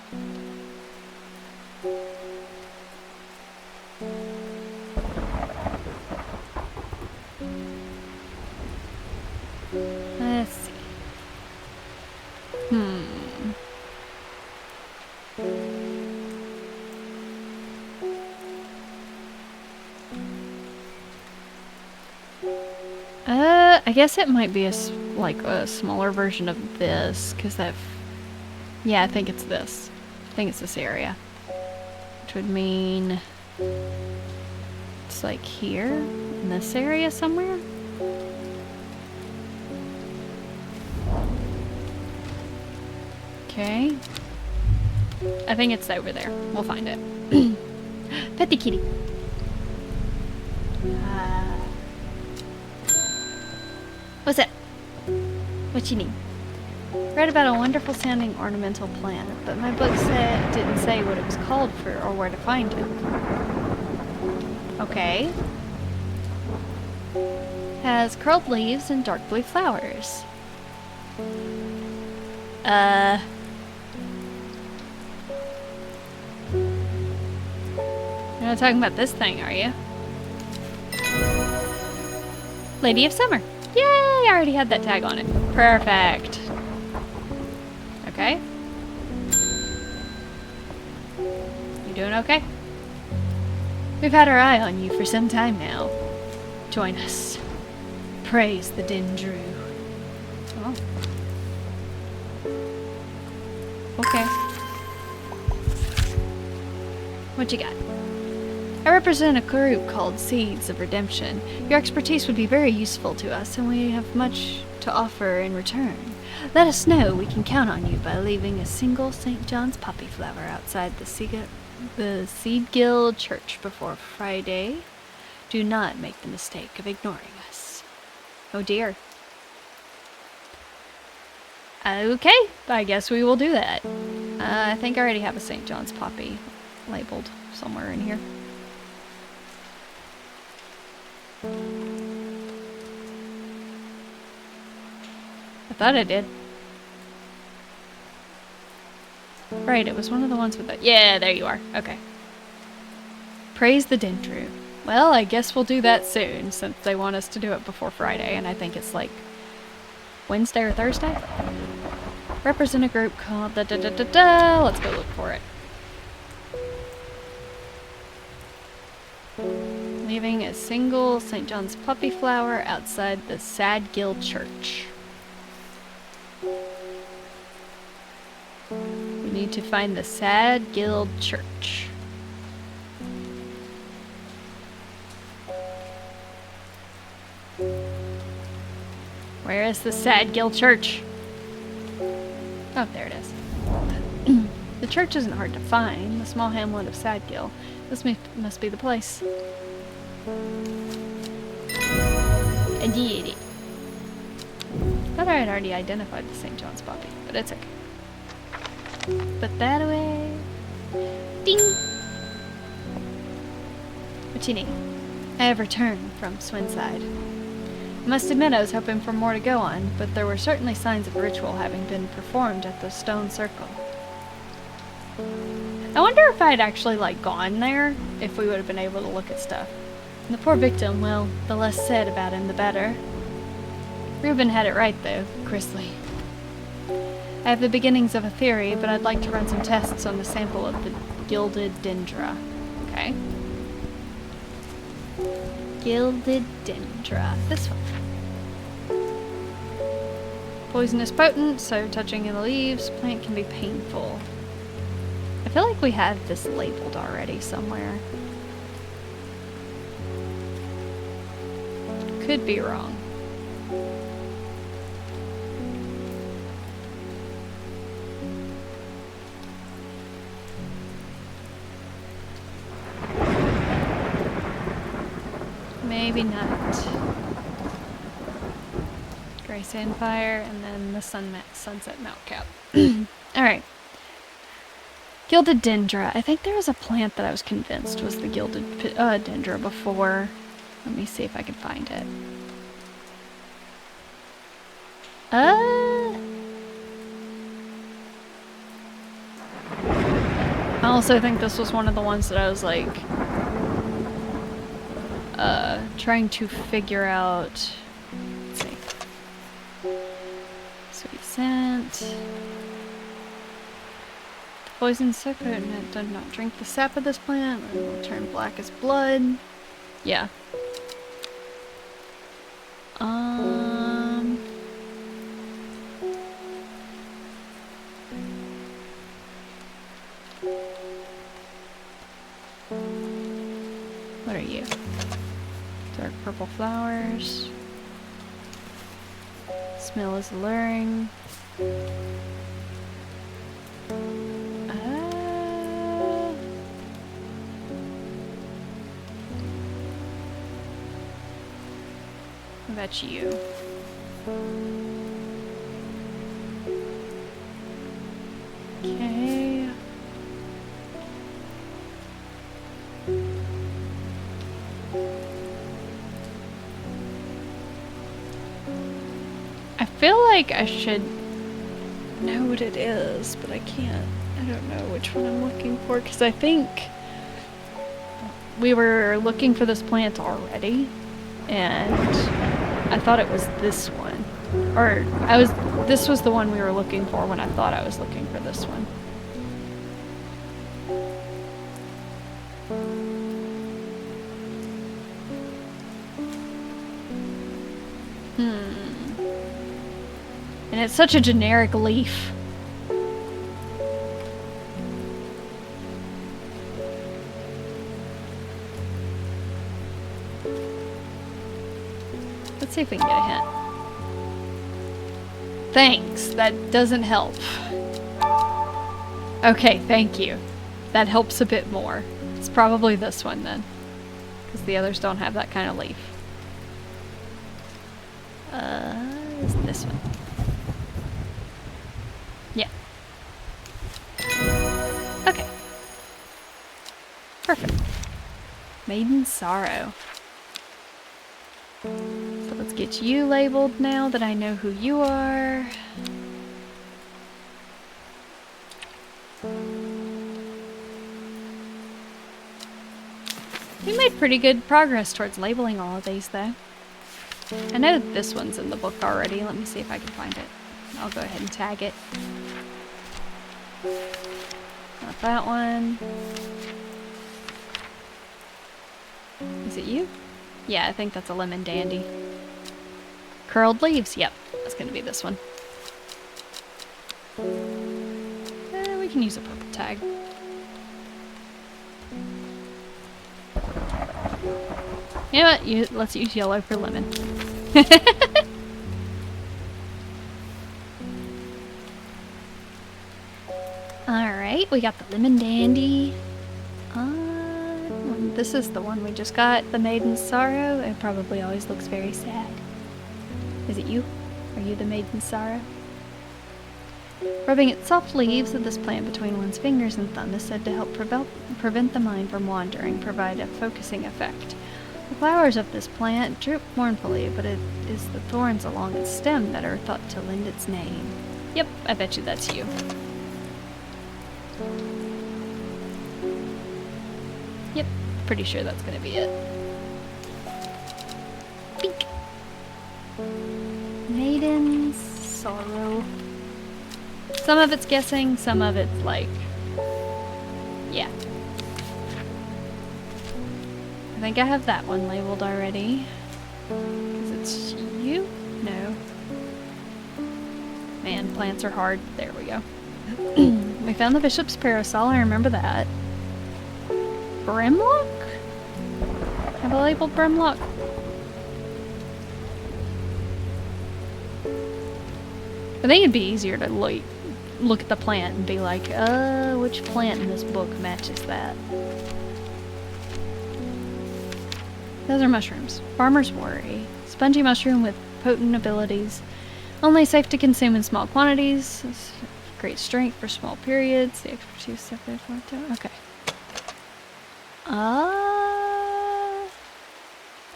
Let's see. I guess it might be like a smaller version of this, because yeah, I think it's this. I think it's this area. Which would mean it's like here, in this area somewhere. Okay. I think it's over there. We'll find it. Pet the kitty. What's that? What you need? Read about a wonderful sounding ornamental plant, but my book didn't say what it was called for or where to find it. Okay. Has curled leaves and dark blue flowers. You're not talking about this thing, are you? Lady of Summer. Yay! I already had that tag on it. Perfect. Okay. You doing okay? We've had our eye on you for some time now. Join us. Praise the Dendru. Oh. Okay. What you got? I represent a group called Seeds of Redemption. Your expertise would be very useful to us, and we have much to offer in return. Let us know we can count on you by leaving a single St. John's poppy flower outside the Seed Guild Church before Friday. Do not make the mistake of ignoring us. Oh dear. Okay, I guess we will do that. I think I already have a St. John's poppy labeled somewhere in here. I thought I did. Right, it was one of the ones with the... Yeah, there you are. Okay. Praise the Dendru. Well, I guess we'll do that soon, since they want us to do it before Friday, and I think it's like Wednesday or Thursday? Represent a group called da-da-da-da-da. Let's go look for it. Leaving a single St. John's poppy flower outside the Sad Guild Church. We need to find the Sad Guild Church. Where is the Sad Guild Church? Oh, there it is. The church isn't hard to find. The small hamlet of Sadgill. This must be the place. Indeed. Thought I had already identified the St. John's poppy, but it's okay. Put that away. Ding! What you need? I have returned from Swinside. I must admit I was hoping for more to go on, but there were certainly signs of ritual having been performed at the stone circle. I wonder if I'd actually, gone there, if we would have been able to look at stuff. And the poor victim, well, the less said about him, the better. Reuben had it right, though, Grizzly. I have the beginnings of a theory, but I'd like to run some tests on the sample of the gilded dendra. Okay. Gilded dendra. This one. Poison is potent, so touching the leaves, plant can be painful. I feel like we had this labeled already somewhere. Could be wrong. Maybe not. Gray Sandfire, and then the Sunset Mount Cap. Alright. Gilded dendra. I think there was a plant that I was convinced was the gilded dendra before. Let me see if I can find it. I also think this was one of the ones that I was like trying to figure out. Let's see. Sweet scent. The poison so potent it does not drink the sap of this plant. It will turn black as blood. Yeah. What are you? Dark purple flowers. Smell is alluring. What about you? Okay. I feel like I should know what it is, but I can't. I don't know which one I'm looking for, because I think we were looking for this plant already, and I thought it was this one. Or this was the one we were looking for when I thought I was looking for this one. And it's such a generic leaf. Let's see if we can get a hint. Thanks, that doesn't help. Okay, thank you. That helps a bit more. It's probably this one then, because the others don't have that kind of leaf. It's this one. Yeah. Okay. Perfect. Maiden Sorrow. So let's get you labeled now that I know who you are. We made pretty good progress towards labeling all of these though. I know this one's in the book already. Let me see if I can find it. I'll go ahead and tag it. Not that one. Is it you? Yeah, I think that's a lemon dandy. Curled leaves. Yep, that's gonna be this one. We can use a purple tag. You know what? Let's use yellow for lemon. Alright, we got the lemon dandy. This is the one we just got, the Maiden's Sorrow. It probably always looks very sad. Is it you? Are you the Maiden's Sorrow? Rubbing its soft leaves of this plant between one's fingers and thumb is said to help prevent the mind from wandering, provide a focusing effect. The flowers of this plant droop mournfully, but it is the thorns along its stem that are thought to lend its name. Yep, I bet you that's you. Yep, pretty sure that's gonna be it. Pink. Maiden's Sorrow. Some of it's guessing, some of it's like, yeah. I think I have that one labeled already. Because it's you? No. Man, plants are hard. There we go. We found the bishop's parasol, I remember that. Brimlock? Have I labeled Brimlock? I think it'd be easier to look at the plant and be like, which plant in this book matches that? Those are mushrooms. Farmer's Worry. Spongy mushroom with potent abilities. Only safe to consume in small quantities. Great strength for small periods. The expertise separated from it. Okay.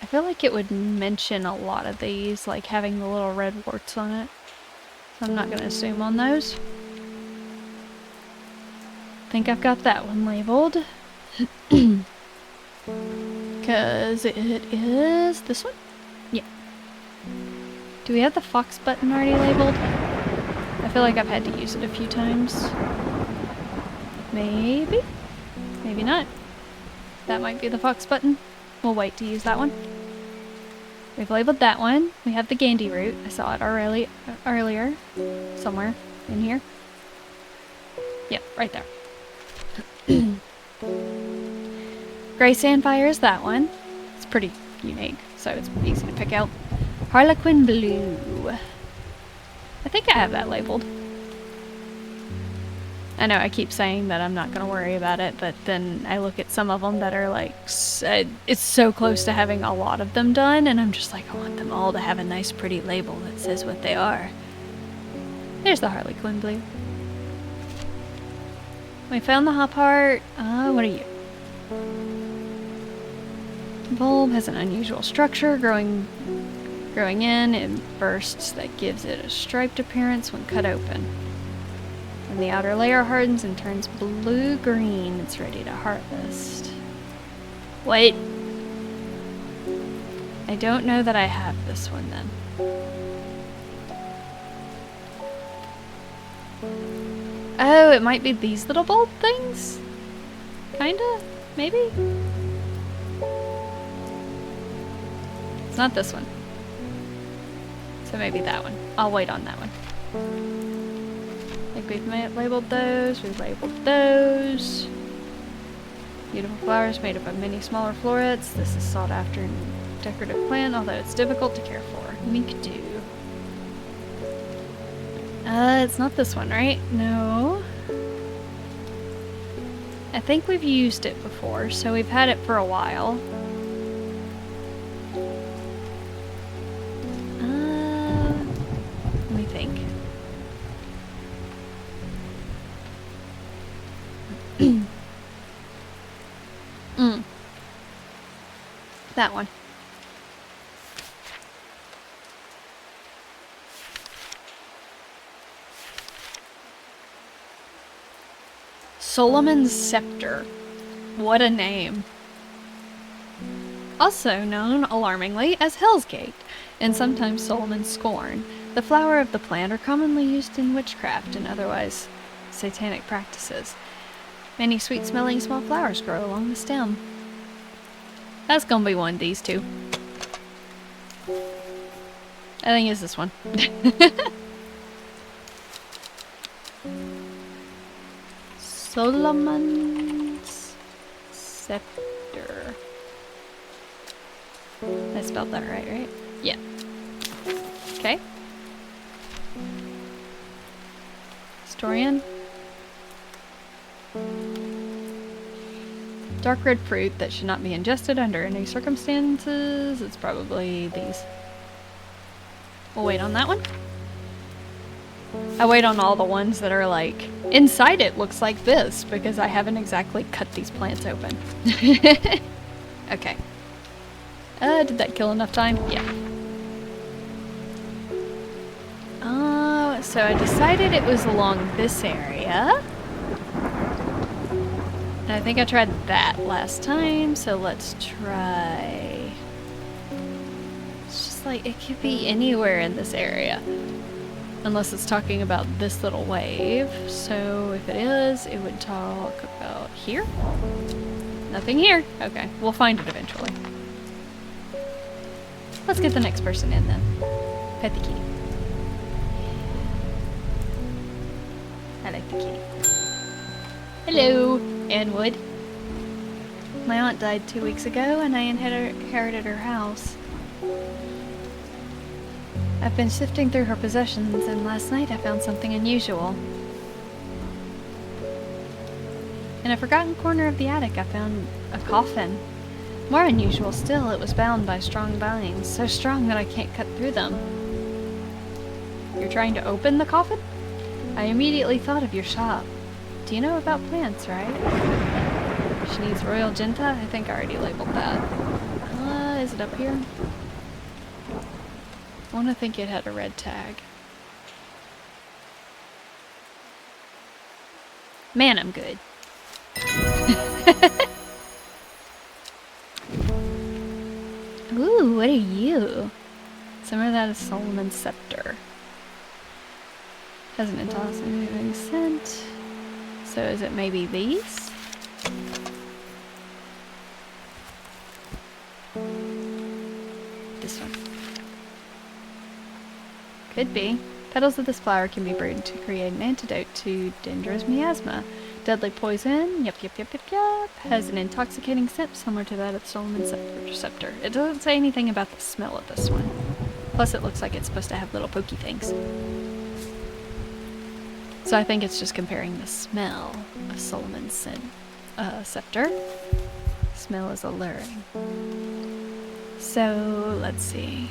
I feel like it would mention a lot of these, like having the little red warts on it. So I'm not going to assume on those. I think I've got that one labeled. Because it is this one? Yeah. Do we have the fox button already labeled? I feel like I've had to use it a few times. Maybe? Maybe not. That might be the fox button. We'll wait to use that one. We've labeled that one. We have the Gandhi root. I saw it earlier. Somewhere in here. Yep, right there. Gray Sandfire is that one. It's pretty unique, so it's easy to pick out. Harlequin Blue. I think I have that labeled. I know I keep saying that I'm not going to worry about it, but then I look at some of them that are like, it's so close to having a lot of them done, and I'm just like, I want them all to have a nice pretty label that says what they are. There's the Harlequin Blue. We found the hop heart. What are you? The bulb has an unusual structure, growing in bursts that gives it a striped appearance when cut open. When the outer layer hardens and turns blue-green, it's ready to harvest. Wait. I don't know that I have this one then. Oh, it might be these little bulb things? Kinda? Maybe? It's not this one. So maybe that one. I'll wait on that one. I think we've labeled those. We've labeled those. Beautiful flowers made up of many smaller florets. This is sought after in decorative plant, although it's difficult to care for. Mink dew. It's not this one, right? No. I think we've used it before, so we've had it for a while. Let me think. That one. Solomon's Scepter. What a name. Also known, alarmingly, as Hell's Gate, and sometimes Solomon's Scorn. The flower of the plant are commonly used in witchcraft and otherwise satanic practices. Many sweet-smelling small flowers grow along the stem. That's gonna be one of these two. I think it's this one. Solomon's Scepter. I spelled that right? Yeah. Okay. Historian. Dark red fruit that should not be ingested under any circumstances. It's probably these. We'll wait on that one. I wait on all the ones that are like, inside it looks like this, because I haven't exactly cut these plants open. Okay. Did that kill enough time? Yeah. So I decided it was along this area. And I think I tried that last time, so let's try... It's just like, it could be anywhere in this area. Unless it's talking about this little wave. So if it is, it would talk about here. Nothing here. Okay, we'll find it eventually. Let's get the next person in then. Pet the kitty. I like the kitty. Hello, Anwood. My aunt died 2 weeks ago and I inherited her house. I've been sifting through her possessions and last night I found something unusual. In a forgotten corner of the attic I found a coffin. More unusual still, it was bound by strong vines, so strong that I can't cut through them. You're trying to open the coffin? I immediately thought of your shop. Do you know about plants, right? She needs Royal Genta? I think I already labeled that. Is it up here? I want to think it had a red tag. Man, I'm good. Ooh, what are you? Some of that is Solomon's Scepter. Has an intoxicating scent. So is it maybe these? This one. Could be. Petals of this flower can be brewed to create an antidote to dangerous miasma. Deadly poison, yep. Has an intoxicating scent similar to that of Solomon's Scepter. It doesn't say anything about the smell of this one. Plus it looks like it's supposed to have little pokey things. So I think it's just comparing the smell of Solomon's Scepter. Smell is alluring. So, let's see.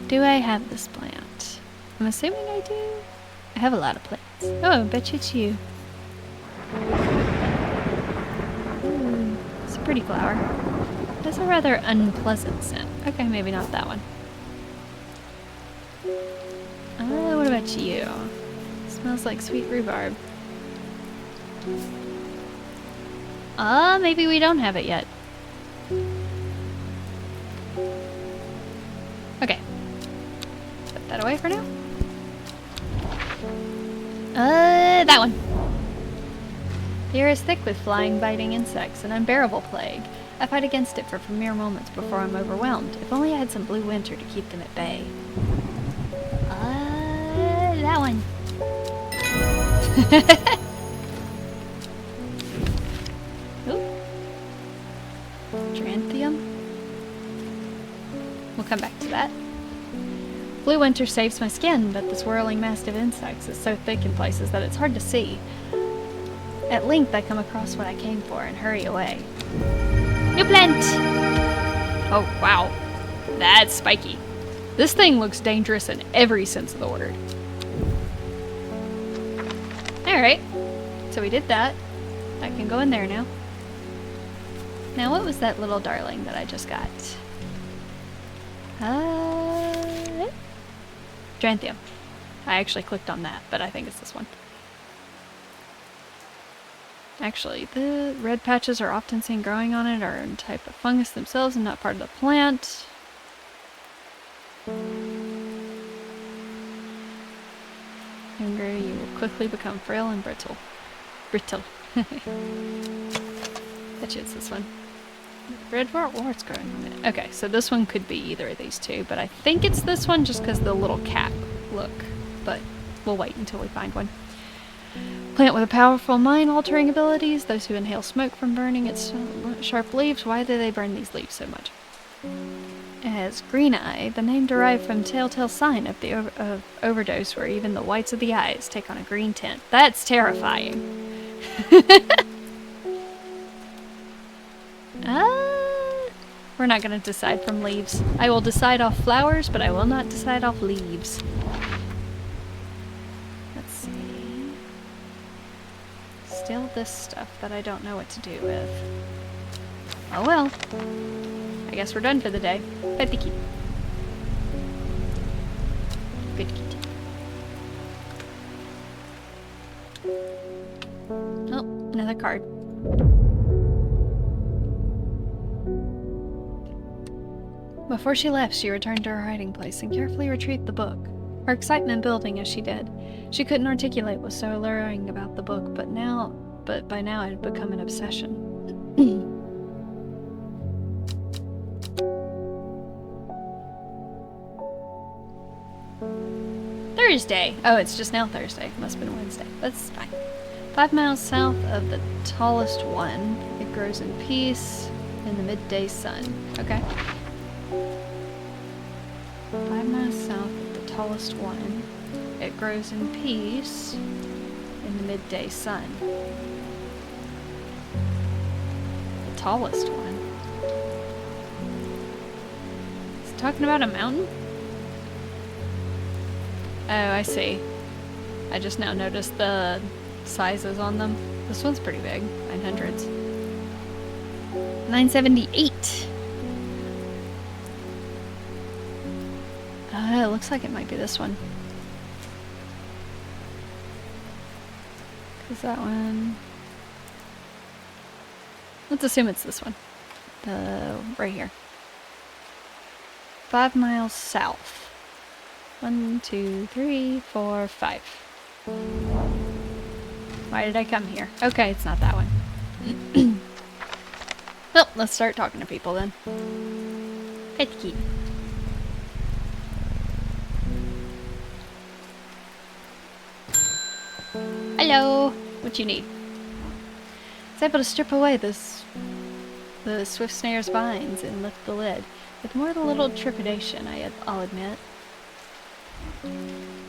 Do I have this plant? I'm assuming I do. I have a lot of plants. Oh, I bet you it's you. Ooh, it's a pretty flower. It has a rather unpleasant scent. Okay, maybe not that one. What about you? Smells like sweet rhubarb. Maybe we don't have it yet. Okay. Put that away for now. That one. The air is thick with flying, biting insects, an unbearable plague. I fight against it for mere moments before I'm overwhelmed. If only I had some blue winter to keep them at bay. That one. Ooh. Geranthium. We'll come back to that. Blue winter saves my skin, but the swirling mass of insects is so thick in places that it's hard to see. At length I come across what I came for and hurry away. New plant! Oh, wow. That's spiky. This thing looks dangerous in every sense of the word. Alright. So we did that. I can go in there now. Now what was that little darling that I just got? Geranthium. I actually clicked on that, but I think it's this one. Actually, the red patches are often seen growing on it are a type of fungus themselves and not part of the plant. Younger, you will quickly become frail and brittle. Bet you it's this one. Red warts growing on it. Okay, so this one could be either of these two, but I think it's this one just because the little cap look. But we'll wait until we find one. Plant with a powerful mind-altering abilities. Those who inhale smoke from burning its sharp leaves. Why do they burn these leaves so much? It has green eye, the name derived from telltale sign of the overdose where even the whites of the eyes take on a green tint. That's terrifying. We're not going to decide from leaves. I will decide off flowers, but I will not decide off leaves. Let's see. Still this stuff that I don't know what to do with. Oh well. I guess we're done for the day. Pet the kitty. Good kitty. Oh, another card. Before she left, she returned to her hiding place and carefully retrieved the book. Her excitement building as she did. She couldn't articulate what's so alluring about the book, but by now it had become an obsession. Thursday! Oh, it's just now Thursday. Must have been Wednesday. That's fine. 5 miles south of the tallest one. It grows in peace in the midday sun. Okay. 5 miles south of the tallest one. It grows in peace in the midday sun. The tallest one. Is it talking about a mountain? Oh, I see. I just now noticed the sizes on them. This one's pretty big, 900s. 978. It looks like it might be this one. Cause that one. Let's assume it's this one. Right here. 5 miles south. 1, 2, 3, 4, 5. Why did I come here? Okay, it's not that one. Well, let's start talking to people then. Pet key. Hello. What you need? I was able to strip away the swift snare's vines and lift the lid, with more than a little trepidation, I'll admit.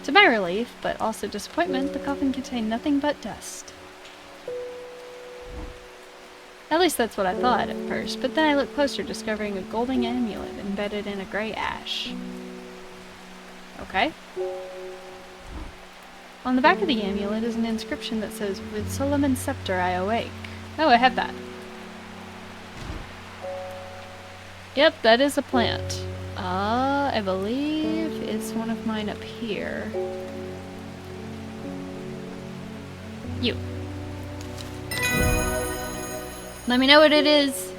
To my relief, but also disappointment, the coffin contained nothing but dust. At least that's what I thought at first, but then I looked closer, discovering a golden amulet embedded in a gray ash. Okay. On the back of the amulet is an inscription that says, "With Solomon's scepter I awake." Oh, I have that. Yep, that is a plant. I believe it's one of mine up here. You. Let me know what it is.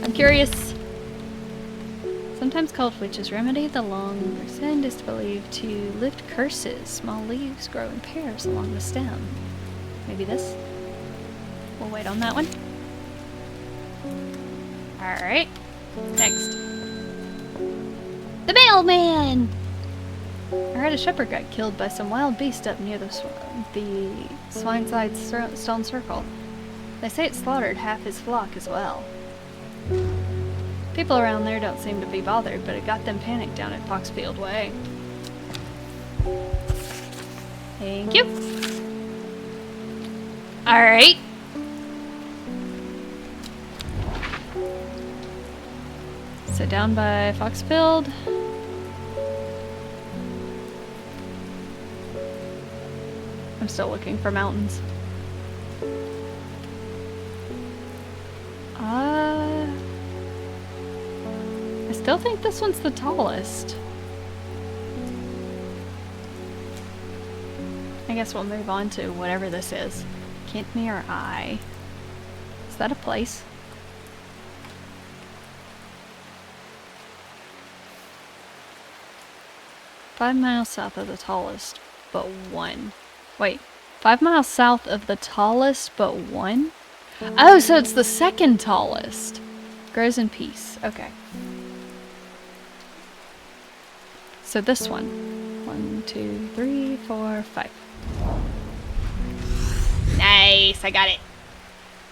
I'm curious. Sometimes called witch's remedy, the long end is believed to lift curses. Small leaves grow in pairs along the stem. Maybe this? We'll wait on that one. Alright. Next. The mailman! I heard a shepherd got killed by some wild beast up near the Swineside Stone Circle. They say it slaughtered half his flock as well. People around there don't seem to be bothered, but it got them panicked down at Foxfield Way. Thank you. Alright. So down by Foxfield. I'm still looking for mountains. I still think this one's the tallest. I guess we'll move on to whatever this is. Kentmere Eye. Is that a place? "5 miles south of the tallest, but one." Wait, 5 miles south of the tallest, but one? Oh, so it's the second tallest. Grows in peace. Okay. So this one. 1, 2, 3, 4, 5. Nice, I got it.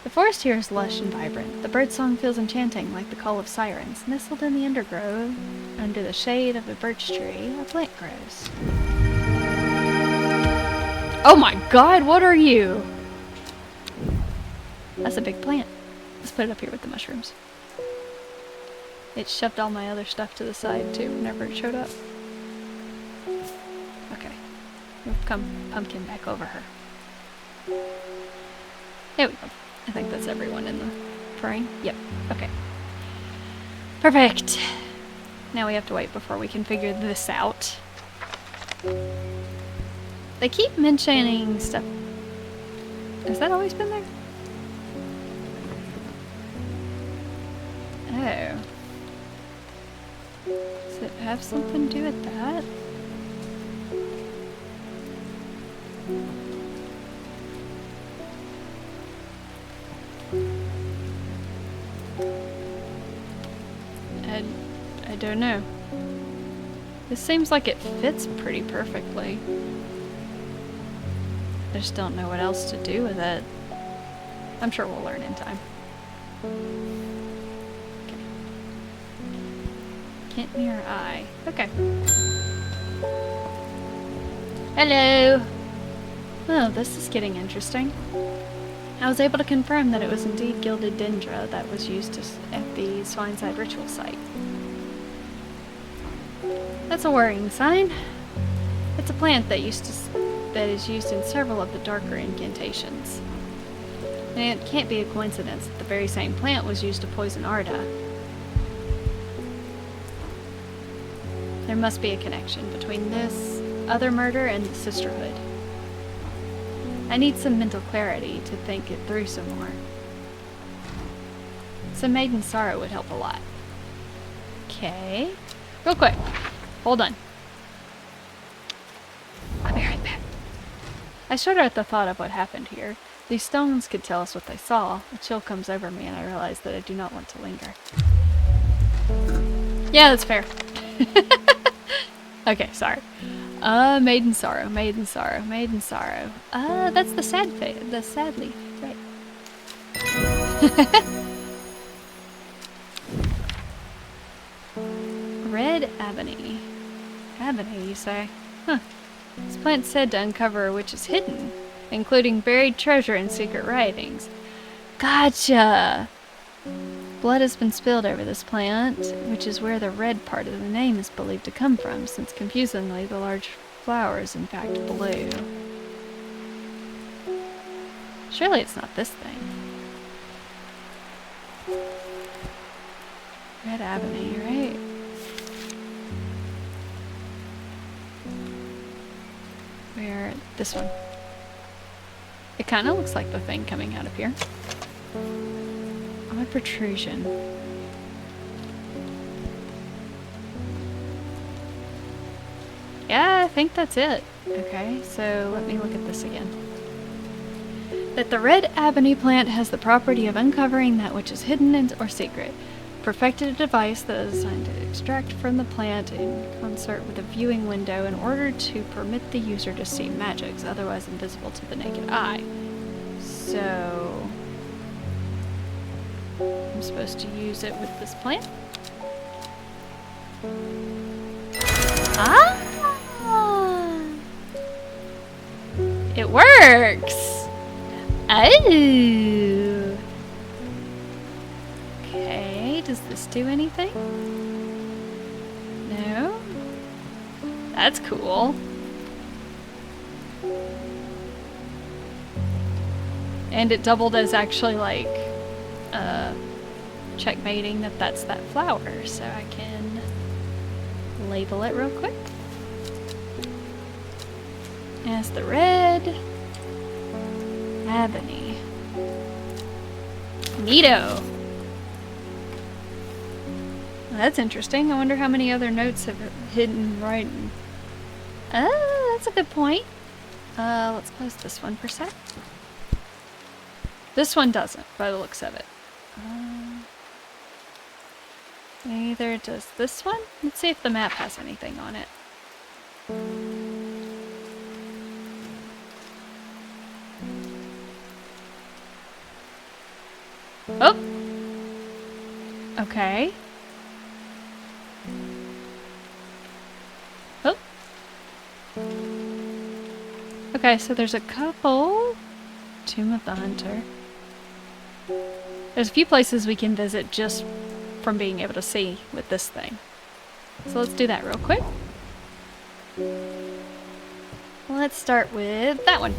The forest here is lush and vibrant. The birdsong feels enchanting, like the call of sirens. Nestled in the undergrowth, under the shade of a birch tree, a plant grows. Oh my god, what are you? That's a big plant. Let's put it up here with the mushrooms. It shoved all my other stuff to the side too whenever it showed up. Okay. We'll come pumpkin back over her. There we go. I think that's everyone in the frame. Yep. Okay. Perfect. Now we have to wait before we can figure this out. They keep mentioning stuff. Has that always been there? Oh. Does it have something to do with that? I don't know. This seems like it fits pretty perfectly. I just don't know what else to do with it. I'm sure we'll learn in time. Okay. Kentmere Eye. Okay. Hello! Oh, this is getting interesting. I was able to confirm that it was indeed gilded dendra that was used at the Swineside ritual site. That's a worrying sign. It's a plant that used to that is used in several of the darker incantations. And it can't be a coincidence that the very same plant was used to poison Arda. There must be a connection between this other murder and the Sisterhood. I need some mental clarity to think it through some more. Some Maiden Sorrow would help a lot. Okay. Real quick. Hold on. I'll be right back. I shudder at the thought of what happened here. These stones could tell us what they saw. A chill comes over me and I realize that I do not want to linger. Yeah, that's fair. Okay, sorry. Maiden Sorrow, Maiden Sorrow, Maiden Sorrow. That's the sad the sad leaf, right. Red Ebony. Ebony, you say? Huh. This plant's said to uncover which is hidden, including buried treasure and secret writings. Gotcha! Blood has been spilled over this plant, which is where the red part of the name is believed to come from, since confusingly the large flower is in fact blue. Surely it's not this thing. Red Ebony, right? Where? This one. It kind of looks like the thing coming out of here. Odd protrusion. Yeah, I think that's it. Okay, so let me look at this again. That the red ebony plant has the property of uncovering that which is hidden or secret. Perfected a device that is designed to extract from the plant in concert with a viewing window in order to permit the user to see magics otherwise invisible to the naked eye. So I'm supposed to use it with this plant? Ah! It works! Oh! Okay, does this do anything? No? That's cool. And it doubled as actually like checkmating that that's that flower, so I can label it real quick as the red ebony. Neato. Well, that's interesting. I wonder how many other notes have hidden right. Oh, that's a good point. Let's close this one for a sec. This one doesn't, by the looks of it. Neither does this one. Let's see if the map has anything on it. Oh! Okay. Oh! Okay, so there's a couple. Tomb of the Hunter. There's a few places we can visit just from being able to see with this thing. So let's do that real quick. Let's start with that one.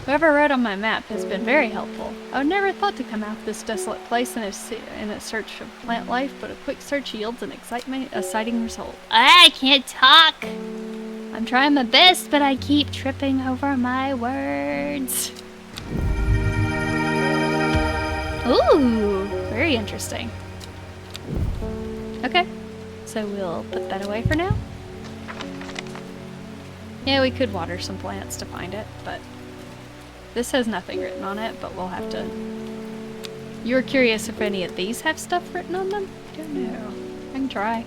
Whoever wrote on my map has been very helpful. I would never thought to come out this desolate place in a search of plant life, but a quick search yields an exciting result. I can't talk! I'm trying my best, but I keep tripping over my words. Ooh, very interesting. Okay, so we'll put that away for now. Yeah, we could water some plants to find it, but this has nothing written on it, but we'll have to... You were curious if any of these have stuff written on them? I don't know. I can try.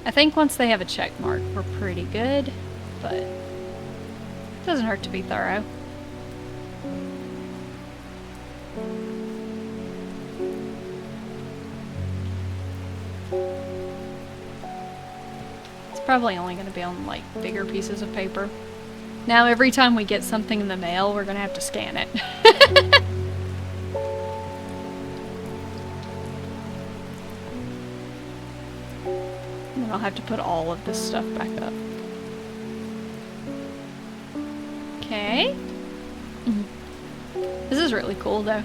I think once they have a check mark, we're pretty good, but it doesn't hurt to be thorough. It's probably only going to be on, like, bigger pieces of paper. Now, every time we get something in the mail, we're going to have to scan it. And then I'll have to put all of this stuff back up. Okay. This is really cool, though.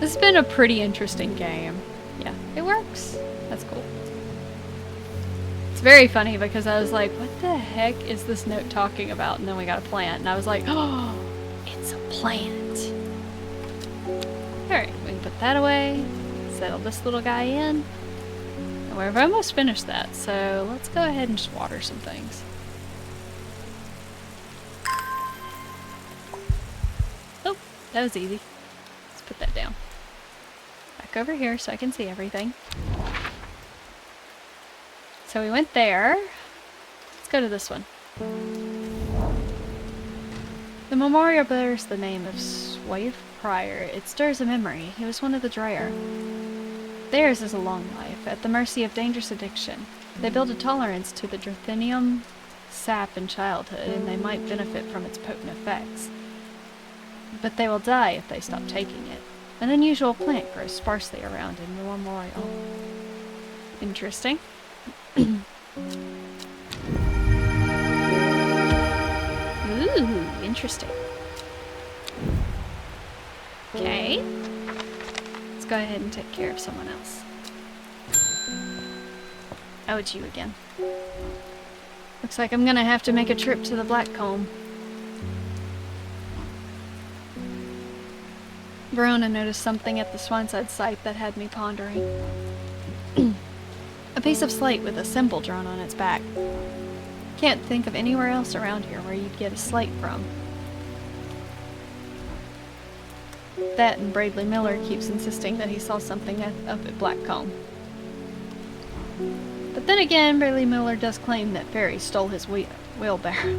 This has been a pretty interesting game. Yeah, it works. That's cool. It's very funny because I was like, what the heck is this note talking about? And then we got a plant, and I was like, oh, it's a plant. Alright, we can put that away. Settle this little guy in. And we've almost finished that, so let's go ahead and just water some things. Oh, that was easy. Let's put that down. Back over here so I can see everything. So we went there. Let's go to this one. The memorial bears the name of Swaif Pryor. It stirs a memory. He was one of the drier. Theirs is a long life, at the mercy of dangerous addiction. They build a tolerance to the Drathinium sap in childhood, and they might benefit from its potent effects. But they will die if they stop taking it. An unusual plant grows sparsely around in the memorial. Interesting. Ooh, interesting. Okay. Let's go ahead and take care of someone else. Oh, it's you again. Looks like I'm gonna have to make a trip to the Blackcomb. Verona noticed something at the Swanside site that had me pondering. A piece of slate with a symbol drawn on its back. Can't think of anywhere else around here where you'd get a slate from. That and Bradley Miller keeps insisting that he saw something up at Blackcomb. But then again, Bradley Miller does claim that Ferry stole his wheelbarrow.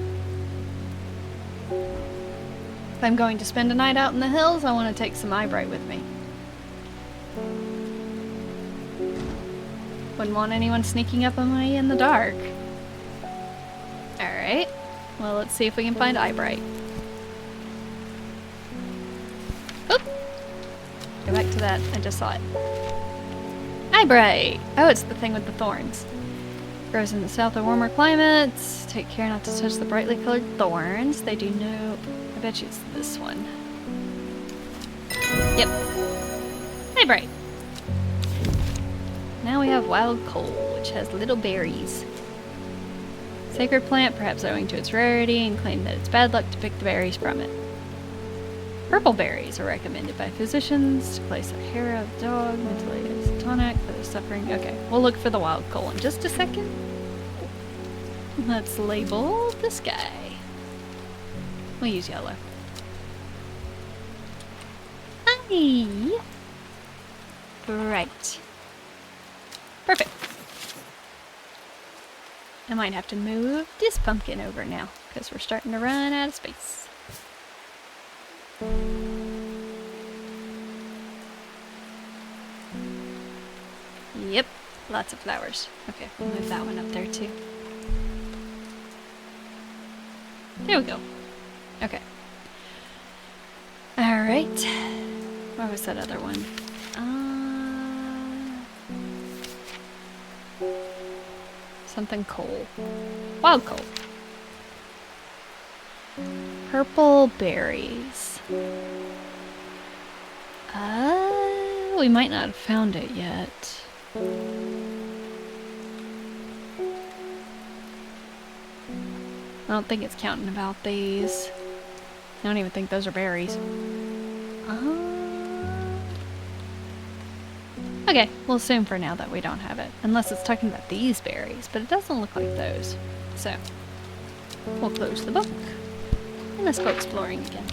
If I'm going to spend a night out in the hills, I want to take some eyebright with me. Wouldn't want anyone sneaking up on me in the dark. Alright, well, let's see if we can find eyebright. Oop! Go back to that, I just saw it. Eyebright! Oh, it's the thing with the thorns. Grows in the south of warmer climates. Take care not to touch the brightly colored thorns. They do no... I bet you it's this one. Yep. Eyebright! Now we have wild coal, which has little berries. Sacred plant, perhaps owing to its rarity, and claim that it's bad luck to pick the berries from it. Purple berries are recommended by physicians to place a hair of the dog, mentally as a tonic for the suffering. Okay, we'll look for the wild coal in just a second. Let's label this guy. We'll use yellow. Hi! Right. Perfect. I might have to move this pumpkin over now, because we're starting to run out of space. Yep, lots of flowers. Okay, we'll move that one up there too. There we go. Okay. Alright. Where was that other one? Something coal. Wild coal. Purple berries. We might not have found it yet. I don't think it's counting about these. I don't even think those are berries. Okay, we'll assume for now that we don't have it. Unless it's talking about these berries, but it doesn't look like those. So, we'll close the book. And let's go exploring again.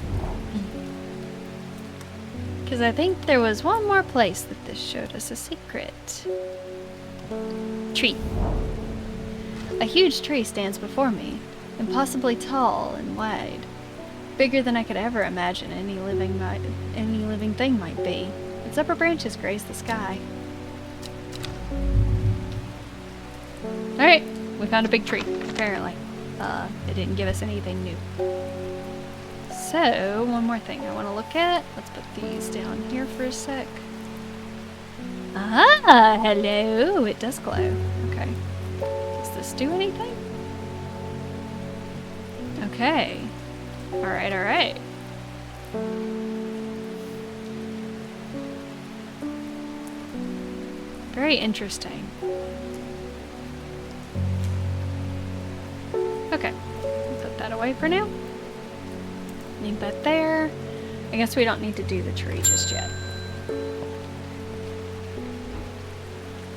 Because I think there was one more place that this showed us a secret. Tree. A huge tree stands before me, impossibly tall and wide. Bigger than I could ever imagine any living thing might be. Its upper branches graze the sky. Alright, we found a big tree, apparently. It didn't give us anything new. So, one more thing I want to look at. Let's put these down here for a sec. Ah, hello! It does glow. Okay. Does this do anything? Okay. Alright, alright. Very interesting. Okay. Put that away for now. Leave that there. I guess we don't need to do the tree just yet.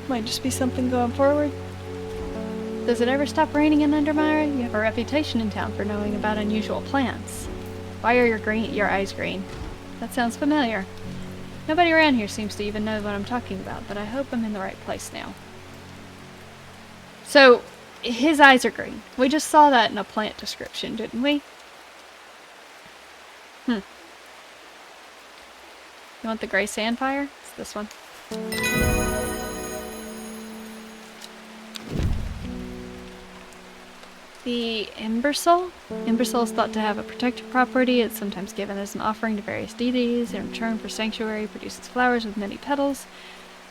Might just be something going forward. Does it ever stop raining in Undermire? You have a reputation in town for knowing about unusual plants. Why are your eyes green? That sounds familiar. Nobody around here seems to even know what I'm talking about, but I hope I'm in the right place now. So, his eyes are green. We just saw that in a plant description, didn't we? You want the gray sandfire? It's this one. The Embersoul? Embersoul is thought to have a protective property. It's sometimes given as an offering to various deities. In return for sanctuary, produces flowers with many petals.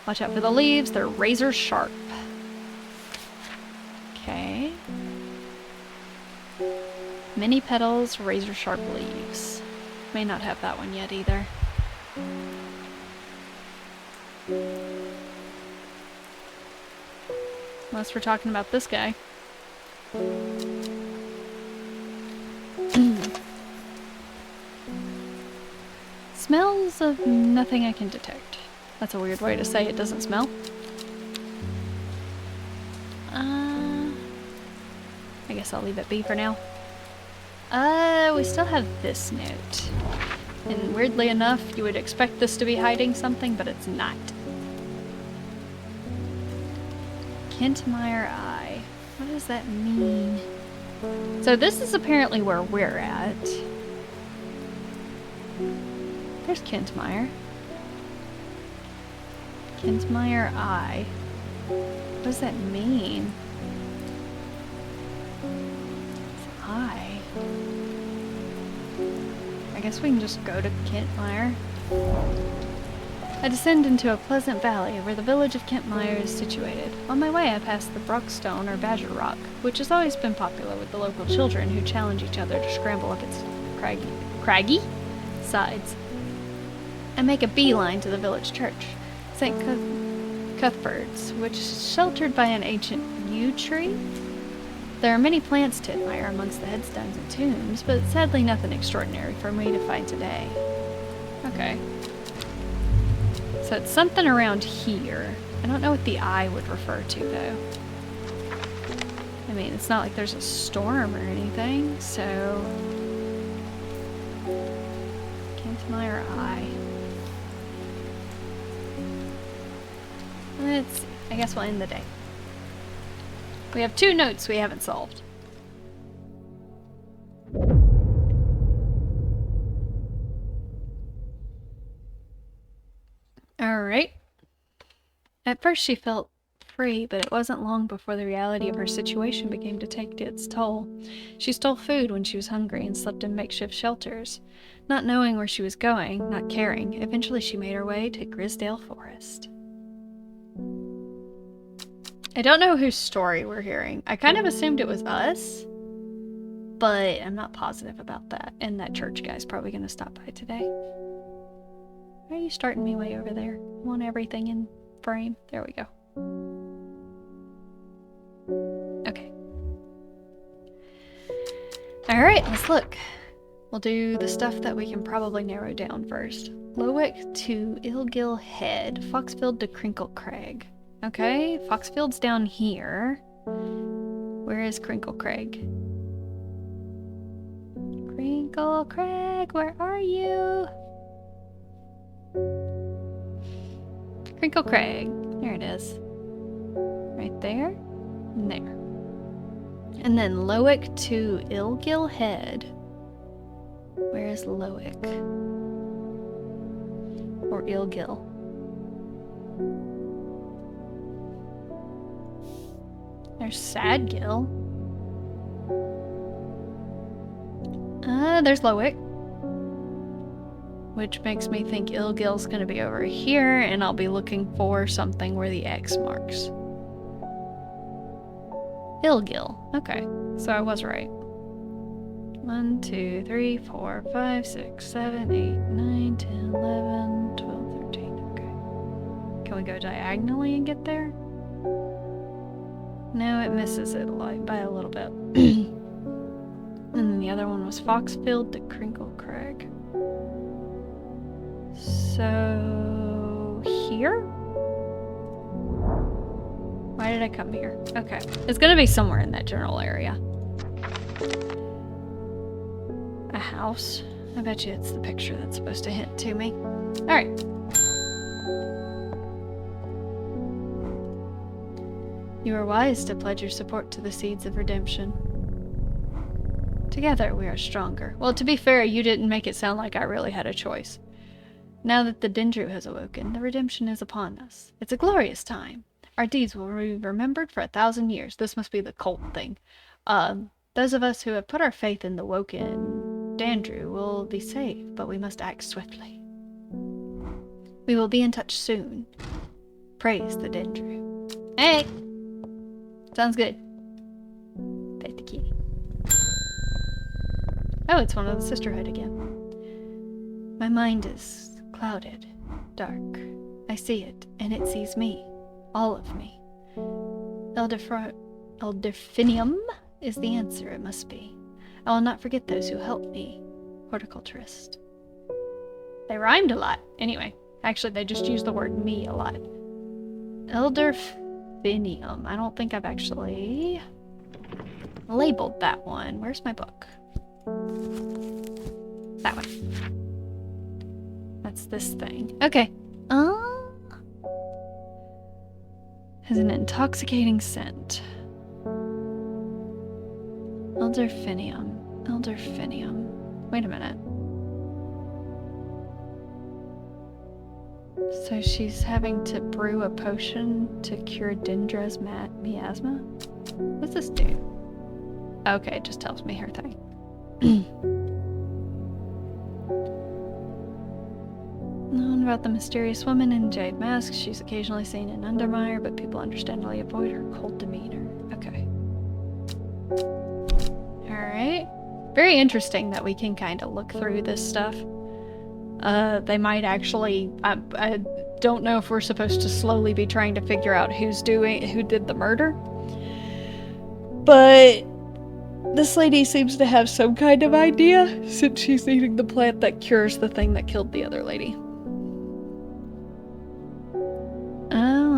Watch out for the leaves. They're razor sharp. Okay. Many petals, razor sharp leaves. May not have that one yet either. Unless we're talking about this guy. Smells of nothing I can detect. That's a weird way to say it doesn't smell. I guess I'll leave it be for now. We still have this note. And weirdly enough, you would expect this to be hiding something, but it's not. Kentmire Eye. What does that mean? So this is apparently where we're at. There's Kentmire. Kentmire Eye. What does that mean? It's eye. I guess we can just go to Kentmire. I descend into a pleasant valley where the village of Kentmire is situated. On my way I pass the Brockstone or Badger Rock, which has always been popular with the local children who challenge each other to scramble up its craggy sides. I make a beeline to the village church, St. Cuthbert's, which is sheltered by an ancient yew tree. There are many plants to admire amongst the headstones and tombs, but sadly nothing extraordinary for me to find today. Okay. So it's something around here. I don't know what the eye would refer to, though. I mean, it's not like there's a storm or anything, so... Kentmire Eye. Let's see. I guess we'll end the day. We have 2 notes we haven't solved. Alright. At first she felt free, but it wasn't long before the reality of her situation began to take its toll. She stole food when she was hungry and slept in makeshift shelters. Not knowing where she was going, not caring, eventually she made her way to Grisdale Forest. I don't know whose story we're hearing. I kind of assumed it was us, but I'm not positive about that. And that church guy's probably going to stop by today. Why are you starting me way over there? I want everything in frame. There we go. Okay. Alright, let's look. We'll do the stuff that we can probably narrow down first. Lowick to Ilgill Head. Foxfield to Crinkle Crag. Okay, Foxfield's down here. Where is Crinkle Crag? Crinkle Crag, where are you? Crinkle Crag. There it is. Right there. And there. And then Lowick to Ilgill Head. Where is Lowick? Or Ilgill? There's Sadgill. There's Lowick. Which makes me think Ilgill's gonna be over here, and I'll be looking for something where the X marks. Ilgill. Okay, so I was right. 1, 2, 3, 4, 5, 6, 7, 8, 9, 10, 11, 12, 13. Okay. Can we go diagonally and get there? No, it misses it by a little bit. And then the other one was Foxfield to Crinkle Crag. So here? Why did I come here? Okay. It's gonna be somewhere in that general area. A house? I bet you it's the picture that's supposed to hint to me. Alright. You are wise to pledge your support to the seeds of redemption. Together we are stronger. Well, to be fair, you didn't make it sound like I really had a choice. Now that the Dendru has awoken, the redemption is upon us. It's a glorious time. Our deeds will be remembered for 1,000 years. This must be the cult thing. Those of us who have put our faith in the woken Dendru will be saved, but we must act swiftly. We will be in touch soon. Praise the Dendru. Hey! Sounds good. Pet the kitty. Oh, it's one of the Sisterhood again. My mind is clouded, dark. I see it, and it sees me. All of me. Elderfinium is the answer, it must be. I will not forget those who helped me. Horticulturist. They rhymed a lot. Anyway, actually they just used the word me a lot. Elderfinium. I don't think I've actually labeled that one. Where's my book? That one. That's this thing. Okay. Has an intoxicating scent. Elderfinium. Elderfinium. Wait a minute. So she's having to brew a potion to cure Dendra's miasma? What's this do? Okay, it just tells me her thing. Known about the mysterious woman in jade mask. She's occasionally seen in Undermire, but people understandably avoid her cold demeanor. Okay. Alright. Very interesting that we can kind of look through this stuff. They might actually... I don't know if we're supposed to slowly be trying to figure out who did the murder. But... this lady seems to have some kind of idea, since she's eating the plant that cures the thing that killed the other lady.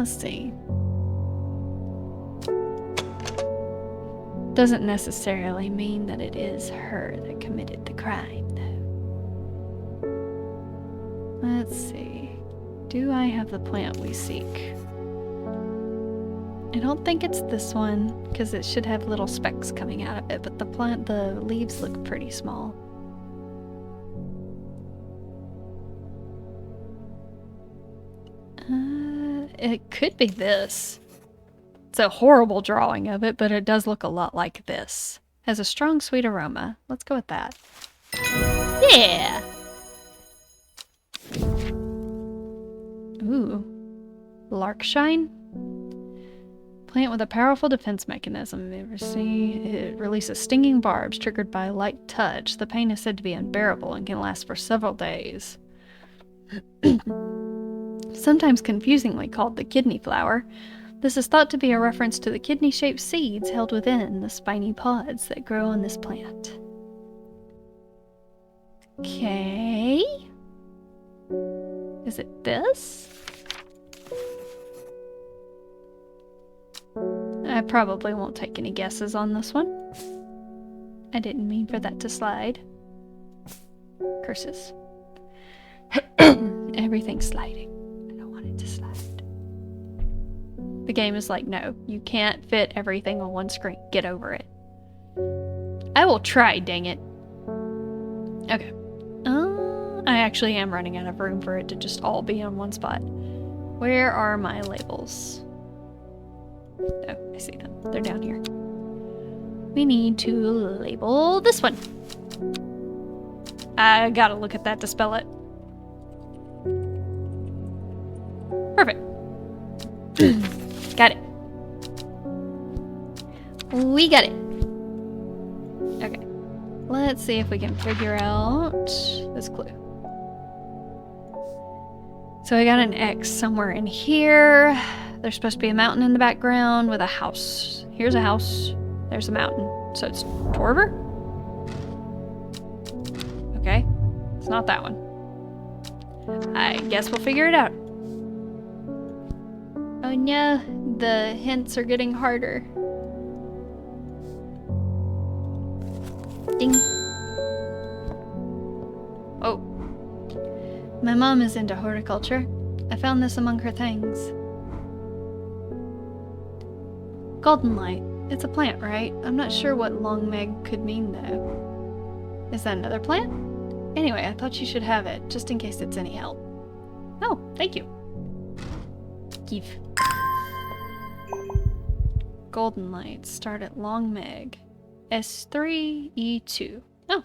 Let's see. Doesn't necessarily mean that it is her that committed the crime, though. Let's see. Do I have the plant we seek? I don't think it's this one, because it should have little specks coming out of it, but the leaves look pretty small. It could be this. It's a horrible drawing of it, but it does look a lot like this. Has a strong, sweet aroma. Let's go with that. Yeah! Ooh. Larkshine? Plant with a powerful defense mechanism. It releases stinging barbs triggered by a light touch. The pain is said to be unbearable and can last for several days. Sometimes confusingly called the kidney flower, this is thought to be a reference to the kidney-shaped seeds held within the spiny pods that grow on this plant. Okay. Is it this? I probably won't take any guesses on this one. I didn't mean for that to slide. Curses. Everything's sliding. I don't want it to slide. The game is like, no, you can't fit everything on one screen. Get over it. I will try, dang it. Okay. I actually am running out of room for it to just all be on one spot. Where are my labels? Oh, I see them. They're down here. We need to label this one. I gotta look at that to spell it. Perfect. Got it. We got it. Okay. Let's see if we can figure out this clue. So I got an X somewhere in here. There's supposed to be a mountain in the background with a house. Here's a house. There's a mountain. So it's Torver? Okay. It's not that one. I guess we'll figure it out. Oh no, the hints are getting harder. Ding. Oh. My mom is into horticulture. I found this among her things. Golden light. It's a plant, right? I'm not sure what long meg could mean though. Is that another plant? Anyway, I thought you should have it, just in case it's any help. Oh, thank you. Give. Golden light. Start at long meg. S3, E2. Oh.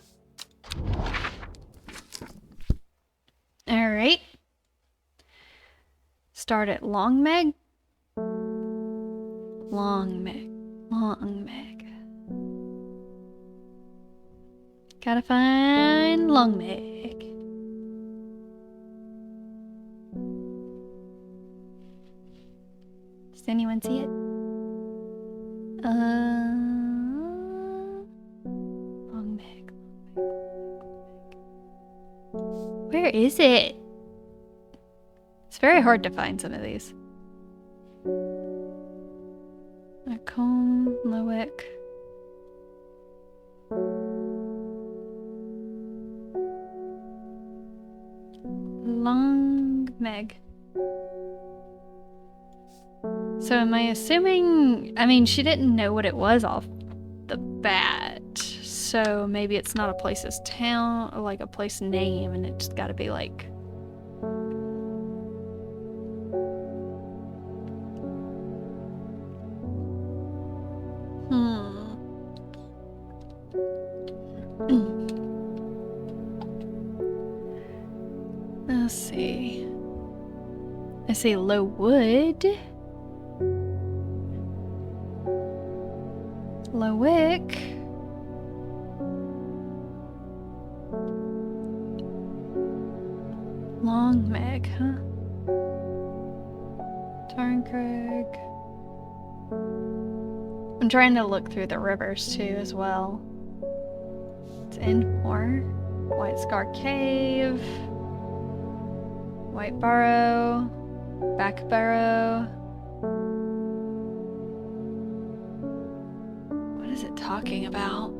Alright. Start at long meg. Long meg. Long meg. Gotta find long meg. Does anyone see it? Long meg. Where is it? It's very hard to find some of these. Macomb, Lowick. Long meg. So am I assuming, I mean, she didn't know what it was off the bat. So maybe it's not a place's town, or like a place name, and it's gotta be like... Let's see. I see low wood. Lowick. Long meg, huh? Tarncraig. I'm trying to look through the rivers too as well. It's Endmore. White Scar Cave. White Burrow. Back Burrow. What is it talking about?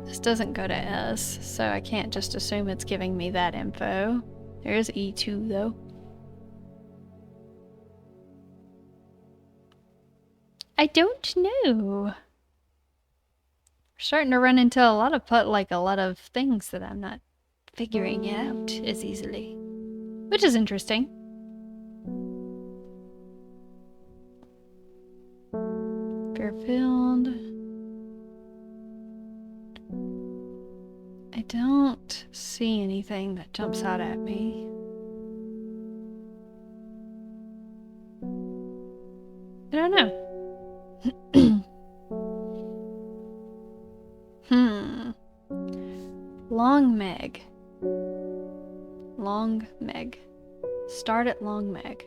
This doesn't go to S, so I can't just assume it's giving me that info. There's E2 though. I don't know. We're starting to run into a lot of things that I'm not figuring out as easily, which is interesting. Fairfield. I don't see anything that jumps out at me. I don't know. Long meg. Long meg. Start at long meg.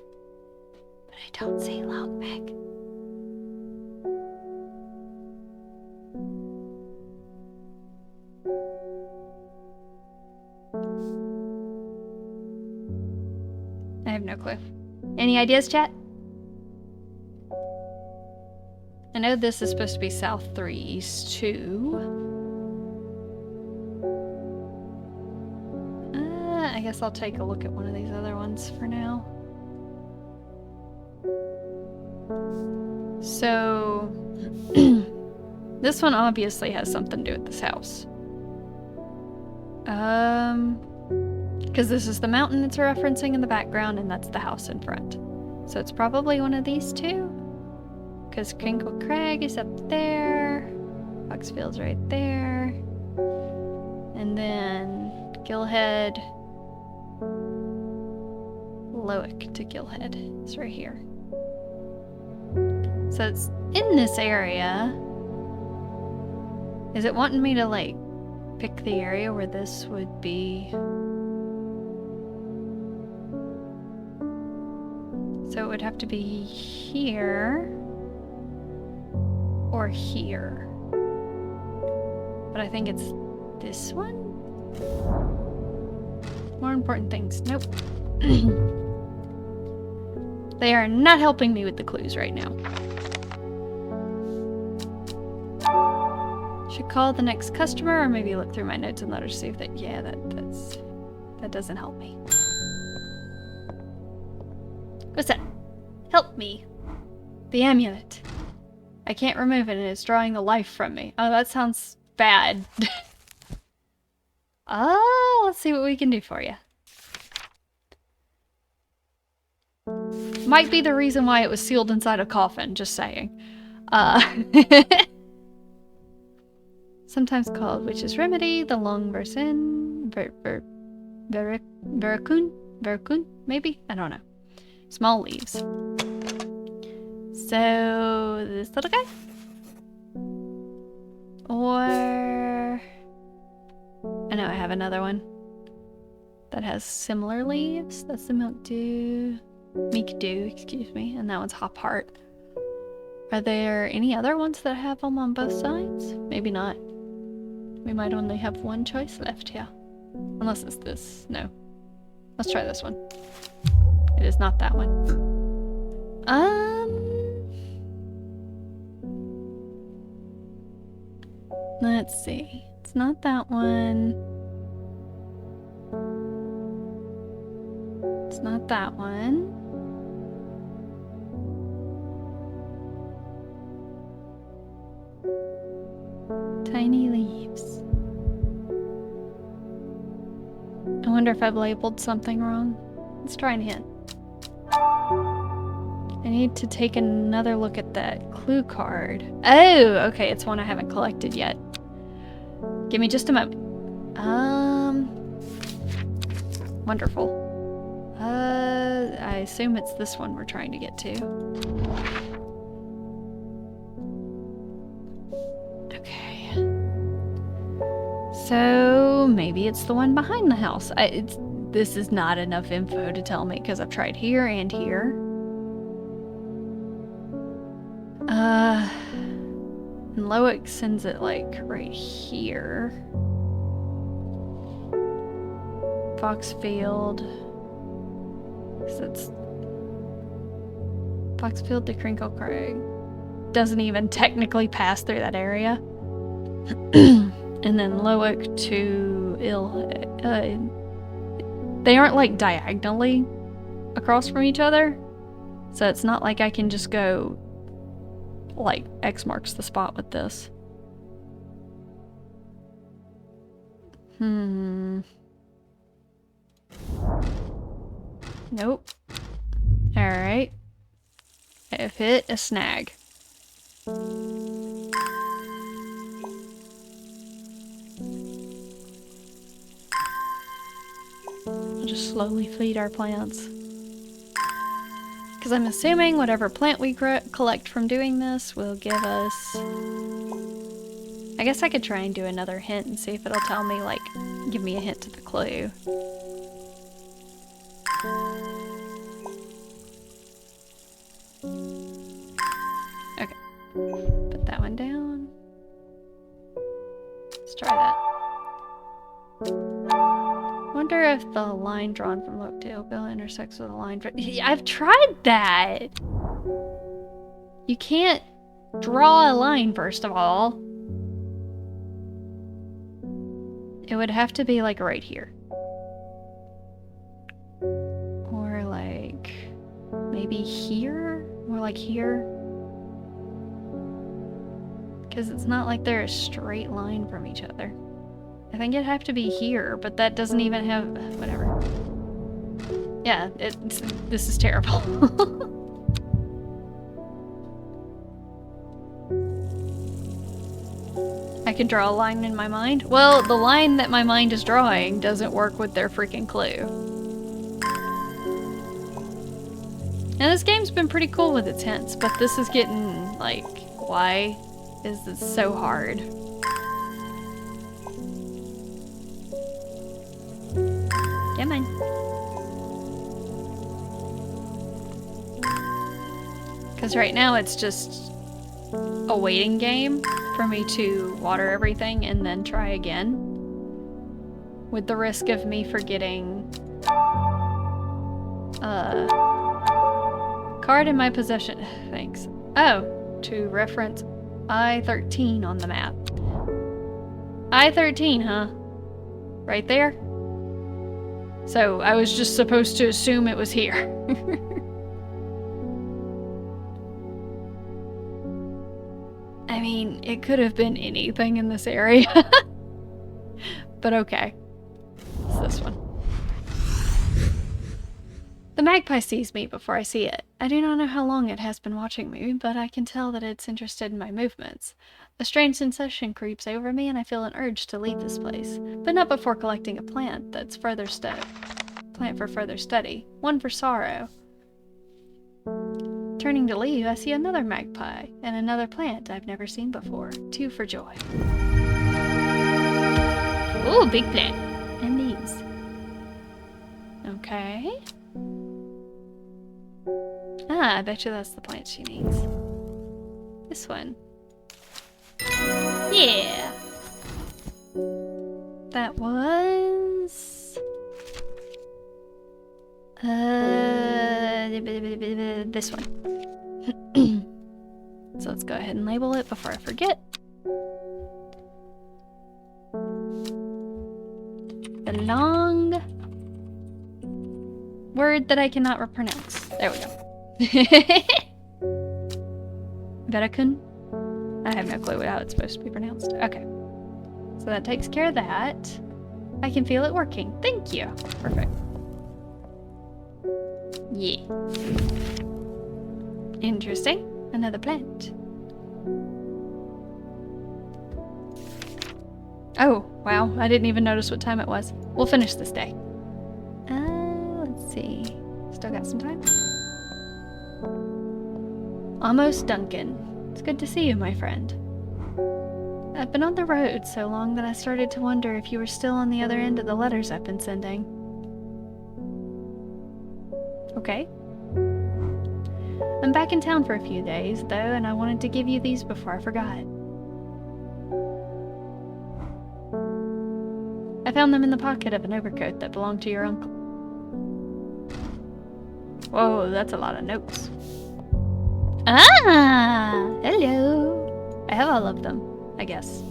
But I don't see long meg. I have no clue. Any ideas, chat? I know this is supposed to be South 3, East 2. I guess I'll take a look at one of these other ones for now. So, this one obviously has something to do with this house. Because Because this is the mountain it's referencing in the background, and that's the house in front. So it's probably one of these two. Because Crinkle Crag is up there. Foxfield's right there. And then Gillhead. Loic to Gillhead is right here. So it's in this area. Is it wanting me to, like, pick the area where this would be? So it would have to be here or here. But I think it's this one? More important things. Nope. They are not helping me with the clues right now. Should call the next customer, or maybe look through my notes and letters, see if that, yeah, that doesn't help me. What's that? Help me. The amulet. I can't remove it and it's drawing the life from me. Oh, that sounds bad. Oh, let's see what we can do for you. Might be the reason why it was sealed inside a coffin, just saying. Sometimes called Witch's Remedy, the long version, Veracun, maybe? I don't know. Small leaves. So, this little guy? Or... I know I have another one that has similar leaves. That's the Meek Dew, excuse me, and that one's Hop Heart. Are there any other ones that have them on both sides? Maybe not. We might only have one choice left here. Unless it's this. No. Let's try this one. It is not that one. Let's see. It's not that one. It's not that one. Tiny leaves. I wonder if I've labeled something wrong. Let's try and hint. I need to take another look at that clue card. Oh, okay, it's one I haven't collected yet. Give me just a moment. Wonderful. I assume it's this one we're trying to get to. Okay. So maybe it's the one behind the house. This is not enough info to tell me because I've tried here and here. And Loic sends it like right here. Foxfield. It's Foxfield to Crinkle Crag. Doesn't even technically pass through that area. And then Loic to they aren't like diagonally across from each other. So it's not like I can just go like X marks the spot with this. Nope. Alright. I've hit a snag. We'll just slowly feed our plants. Because I'm assuming whatever plant we collect from doing this will give us... I guess I could try and do another hint and see if it'll tell me, like, give me a hint to the clue. Okay. Put that one down. Let's try that. Wonder if the line drawn from Loic to Ilbill intersects with a line drawn... I've tried that! You can't draw a line, first of all. It would have to be, like, right here. Or, like... maybe here? More like here? Because it's not like they're a straight line from each other. I think it'd have to be here, but that doesn't even have... whatever. Yeah, this is terrible. I can draw a line in my mind. Well, the line that my mind is drawing doesn't work with their freaking clue. And this game's been pretty cool with its hints, but this is getting, like, why is this so hard? Come on. Because right now it's just a waiting game for me to water everything and then try again. With the risk of me forgetting card in my possession. Thanks. Oh, to reference I-13 on the map. I-13, huh? Right there? So I was just supposed to assume it was here. I mean, it could have been anything in this area. But okay. It's this one. The magpie sees me before I see it. I do not know how long it has been watching me, but I can tell that it's interested in my movements. A strange sensation creeps over me and I feel an urge to leave this place, but not before collecting a plant that's further plant for further study, one for sorrow. Turning to leave, I see another magpie and another plant I've never seen before, two for joy. Ooh, big plant. And these. Okay. Ah, I bet you that's the plant she needs. This one. Yeah. That was... this one. So let's go ahead and label it before I forget. The long word that I cannot pronounce. There we go. Vetakun? I have no clue how it's supposed to be pronounced. Okay. So that takes care of that. I can feel it working. Thank you. Perfect. Yeah. Interesting. Another plant. Oh, wow. I didn't even notice what time it was. We'll finish this day. Let's see. Still got some time. Almost Duncan. It's good to see you, my friend. I've been on the road so long that I started to wonder if you were still on the other end of the letters I've been sending. Okay. I'm back in town for a few days, though, and I wanted to give you these before I forgot. I found them in the pocket of an overcoat that belonged to your uncle. Whoa, that's a lot of notes. Ah! Hello! I have all of them, I guess.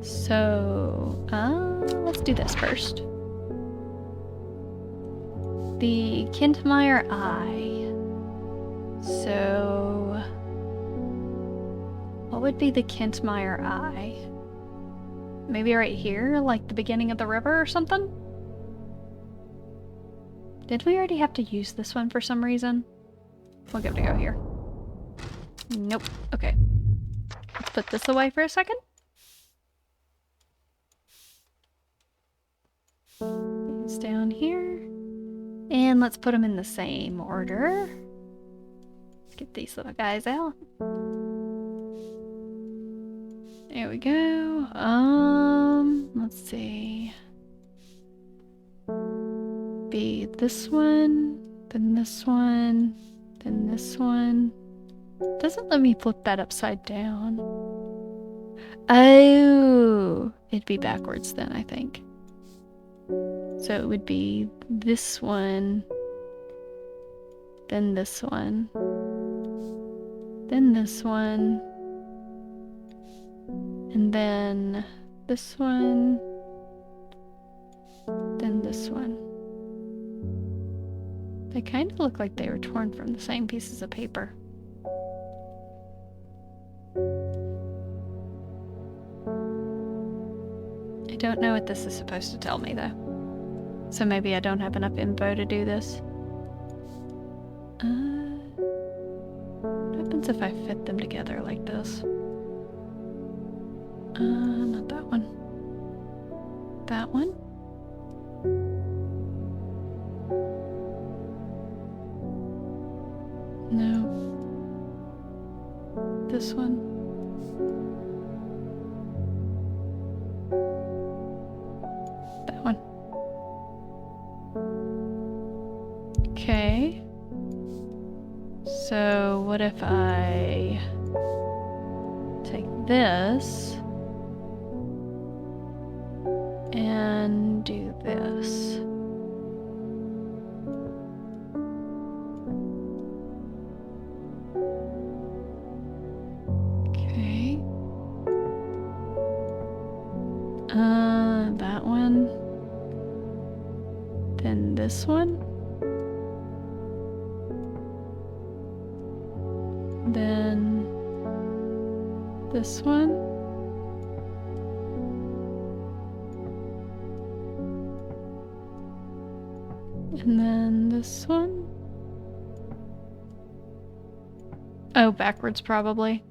So, let's do this first. The Kentmeyer Eye. So, what would be the Kentmeyer Eye? Maybe right here, like the beginning of the river or something? Did we already have to use this one for some reason? We'll give it a go here. Nope. Okay. Let's put this away for a second. These down here. And let's put them in the same order. Let's get these little guys out. There we go. Let's see. Be this one, then this one, then this one. Doesn't let me flip that upside down. Oh, it'd be backwards then, I think. So it would be this one, then this one, then this one, and then this one, then this one. They kind of look like they were torn from the same pieces of paper. I don't know what this is supposed to tell me, though. So maybe I don't have enough info to do this. What happens if I fit them together like this? Not that one. That one? No. This one? That one. Okay. So what if I take this and do this? Okay. That one. Then this one. Then this one. And then this one. Oh, backwards probably.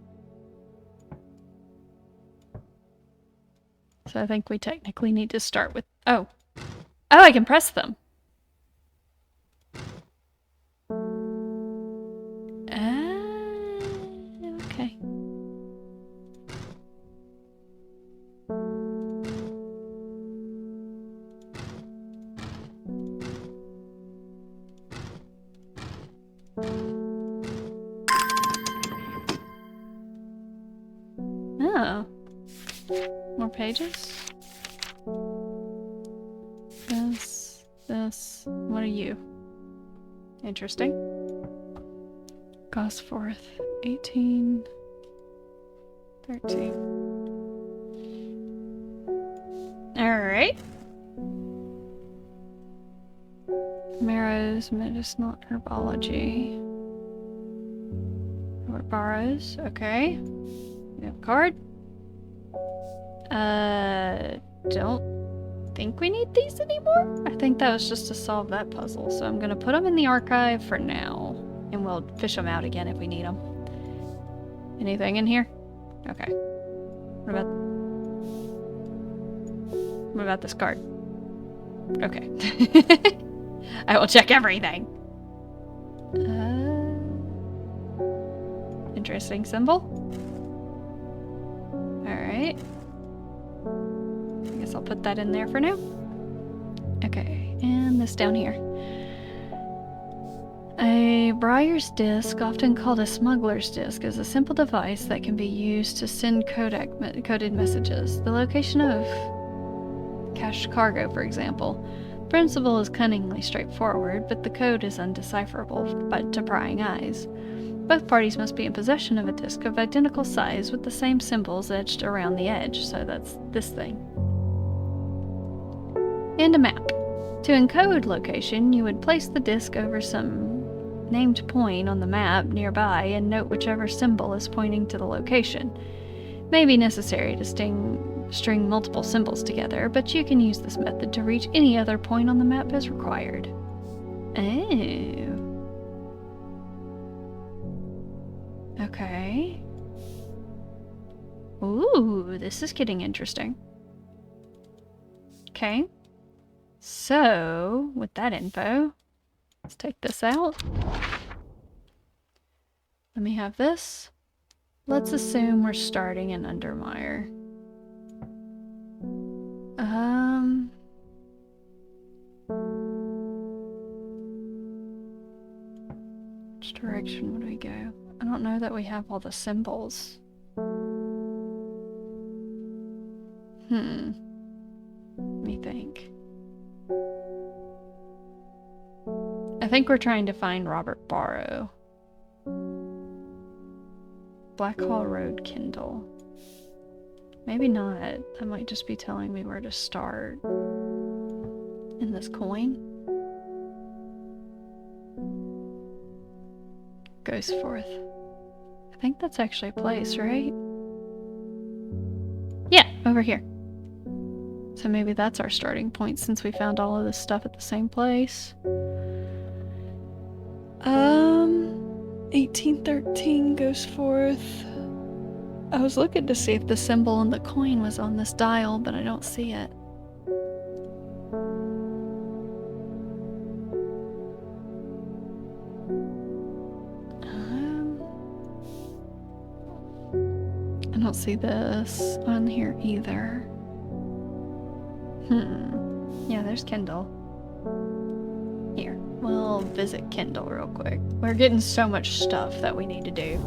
So I think we technically need to start with... Oh. Oh, I can press them. Okay. Oh. More pages? This. What are you? Interesting. Gosforth, 18, 13. Alright. Marrow's medicinal herbology. Robert Barrows, okay. We have a card. Don't think we need these anymore. I think that was just to solve that puzzle, so I'm gonna put them in the archive for now, and we'll fish them out again if we need them. Anything in here? Okay. What about this card? Okay. I will check everything. Interesting symbol. Alright. I guess I'll put that in there for now. Okay, and this down here. A Briar's disc, often called a smuggler's disc, is a simple device that can be used to send coded messages. The location of cached cargo, for example. The principle is cunningly straightforward, but the code is undecipherable to prying eyes. Both parties must be in possession of a disc of identical size with the same symbols etched around the edge, so that's this thing. And a map. To encode location, you would place the disc over some named point on the map nearby and note whichever symbol is pointing to the location. It may be necessary to string multiple symbols together, but you can use this method to reach any other point on the map as required. Oh. Okay. Ooh, this is getting interesting. Okay. So, with that info, let's take this out. Let me have this. Let's assume we're starting in Undermire. Which direction would we go? I don't know that we have all the symbols. Let me think. I think we're trying to find Robert Barrow. Blackhall Road, Kindle. Maybe not. That might just be telling me where to start. In this coin? Ghostforth. I think that's actually a place, right? Yeah, over here. So maybe that's our starting point since we found all of this stuff at the same place. 1813 goes forth. I was looking to see if the symbol on the coin was on this dial, but I don't see it. I don't see this on here either. Yeah, there's Kindle. Here, we'll visit Kindle real quick. We're getting so much stuff that we need to do.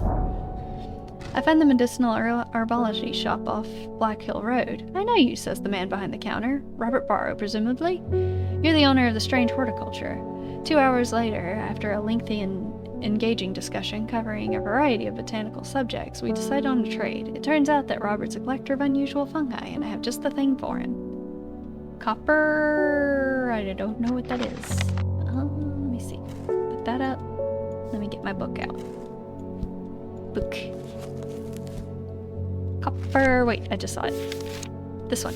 I found the medicinal herbology shop off Black Hill Road. I know you, says the man behind the counter. Robert Barrow, presumably. You're the owner of the strange horticulture. 2 hours later, after a lengthy and engaging discussion covering a variety of botanical subjects, we decide on a trade. It turns out that Robert's a collector of unusual fungi, and I have just the thing for him. Copper... I don't know what that is. Let me see. Put that up. Let me get my book out. Book. Copper... Wait, I just saw it. This one.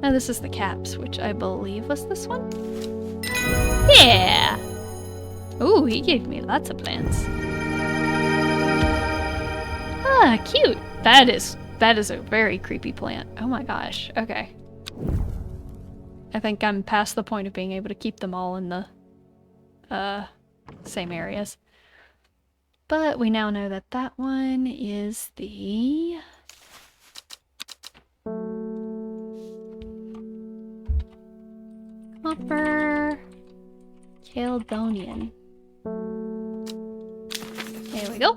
No, this is the caps, which I believe was this one? Yeah! Ooh, he gave me lots of plants. Ah, cute! That is a very creepy plant. Oh my gosh. Okay. I think I'm past the point of being able to keep them all in the same areas. But we now know that that one is the Copper Caledonian. There we go.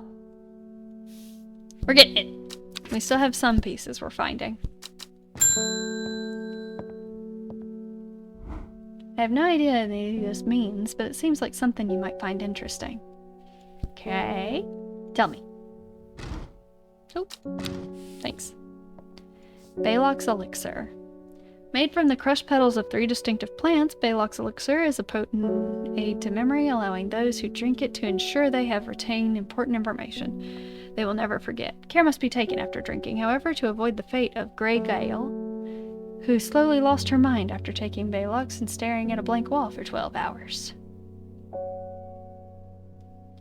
We're getting it. We still have some pieces we're finding. I have no idea what any of this means, but it seems like something you might find interesting. Okay. Tell me. Oh, thanks. Baylock's Elixir. Made from the crushed petals of 3 distinctive plants, Baylock's Elixir is a potent aid to memory, allowing those who drink it to ensure they have retained important information they will never forget. Care must be taken after drinking, however, to avoid the fate of Grey Gale, who slowly lost her mind after taking Baylock's and staring at a blank wall for 12 hours.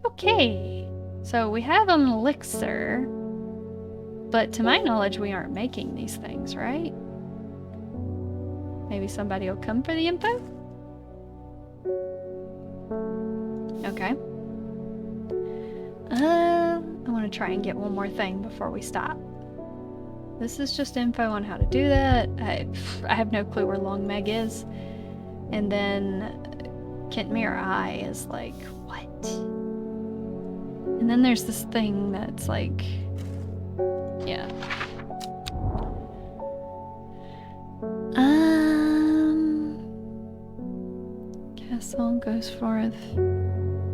Okay, so we have an elixir, but to my knowledge we aren't making these things, right? Maybe somebody will come for the info? Okay. I want to try and get one more thing before we stop. This is just info on how to do that. I have no clue where Long Meg is. And then Kentmere Eye is like, what? And then there's this thing that's like, yeah. Castle goes forth.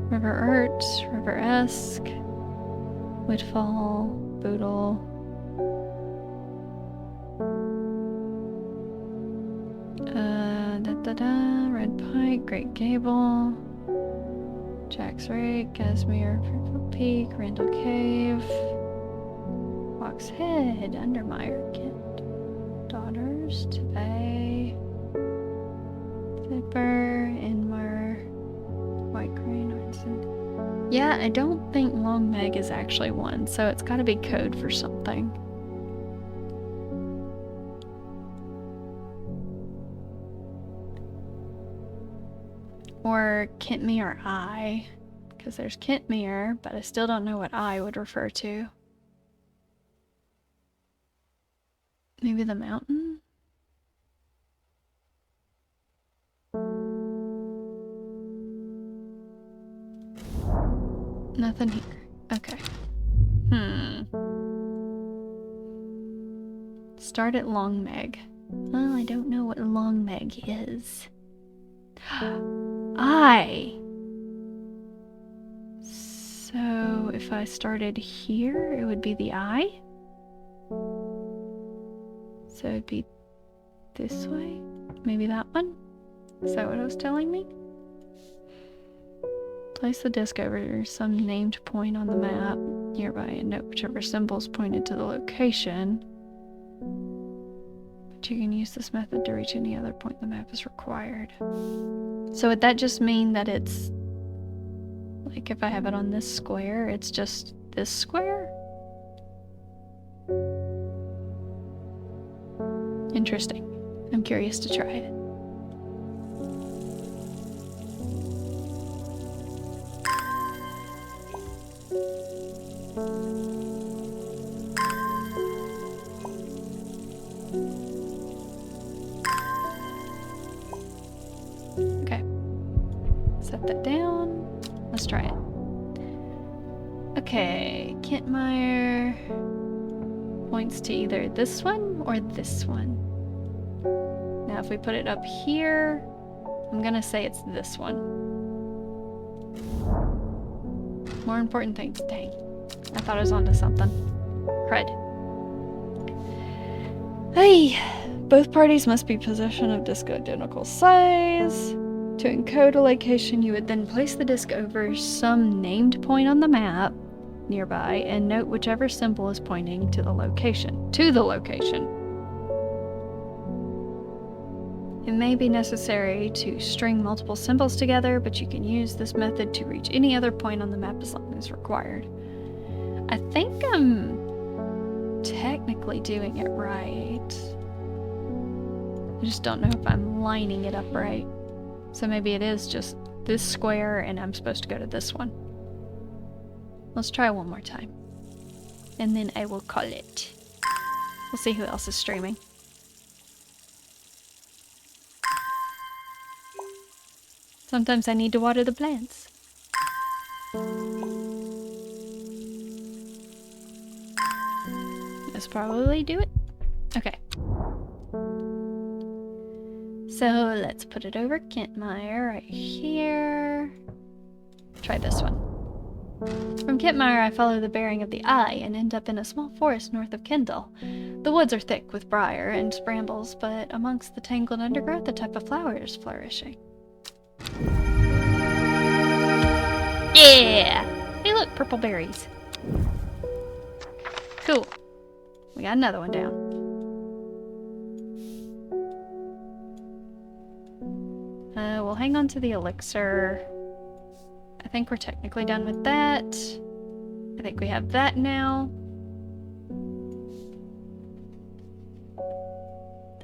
River Urt, River Esk, Whitfall, Boodle. Red Pike, Great Gable, Jack's Rake, Casimir, Fruitful Peak, Randall Cave, Fox Head, Undermire, Kent, Daughters, Tebay, Zipper, Inmar, White Crane, Arnson. Yeah, I don't think Long Meg is actually one, so it's gotta be code for something. Or Kentmere Eye, because there's Kentmere, but I still don't know what I would refer to. Maybe the mountain? Nothing here. Okay. Start at Long Meg. Well, I don't know what Long Meg is. So if I started here, it would be the eye. So it'd be this way. Maybe that one? Is that what it was telling me? Place the disc over some named point on the map nearby and note whichever symbols pointed to the location. But you can use this method to reach any other point the map is required. So would that just mean that it's... like if I have it on this square, it's just this square? Interesting. I'm curious to try it. Okay. Set that down. Let's try it. Okay, Kentmeyer points to either this one or this one. Now if we put it up here, I'm gonna say it's this one. More important things. Dang. I thought I was onto something. Crud. Hey! Both parties must be in possession of disc identical size. To encode a location, you would then place the disc over some named point on the map nearby and note whichever symbol is pointing to the location. It may be necessary to string multiple symbols together, but you can use this method to reach any other point on the map as long as required. I think I'm technically doing it right. I just don't know if I'm lining it up right. So maybe it is just this square and I'm supposed to go to this one. Let's try one more time. And then I will call it. We'll see who else is streaming. Sometimes I need to water the plants. Let's probably do it. Okay. So let's put it over Kentmeyer right here. Try this one. From Kentmeyer, I follow the bearing of the eye and end up in a small forest north of Kendall. The woods are thick with briar and brambles, but amongst the tangled undergrowth, a type of flower is flourishing. Yeah! Hey look, purple berries. Cool. We got another one down. We'll hang on to the elixir. I think we're technically done with that. I think we have that now.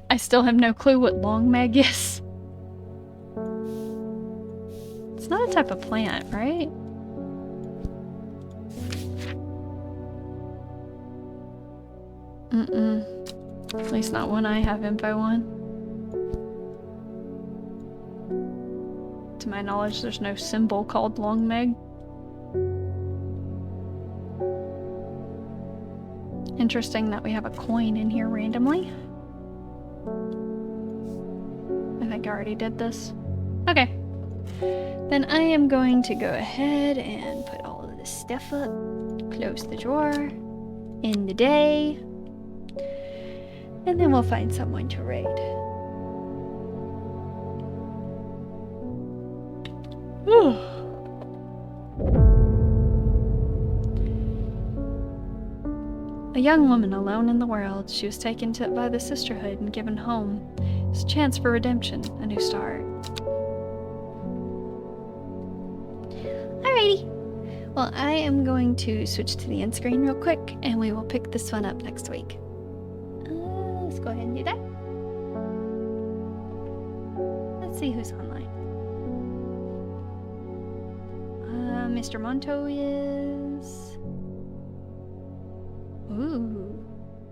I still have no clue what long meg is. It's not a type of plant, right? At least not one I have info on. To my knowledge, there's no symbol called long meg. Interesting that we have a coin in here randomly. I think I already did this. Okay. Then I am going to go ahead and put all of this stuff up. Close the drawer. End the day. And then we'll find someone to raid. A young woman alone in the world, she was taken by the sisterhood and given home. It's a chance for redemption, a new start. Alrighty. Well, I am going to switch to the end screen real quick, and we will pick this one up next week. Let's go ahead and do that. Let's see who's online. Mr. Monto is... Ooh.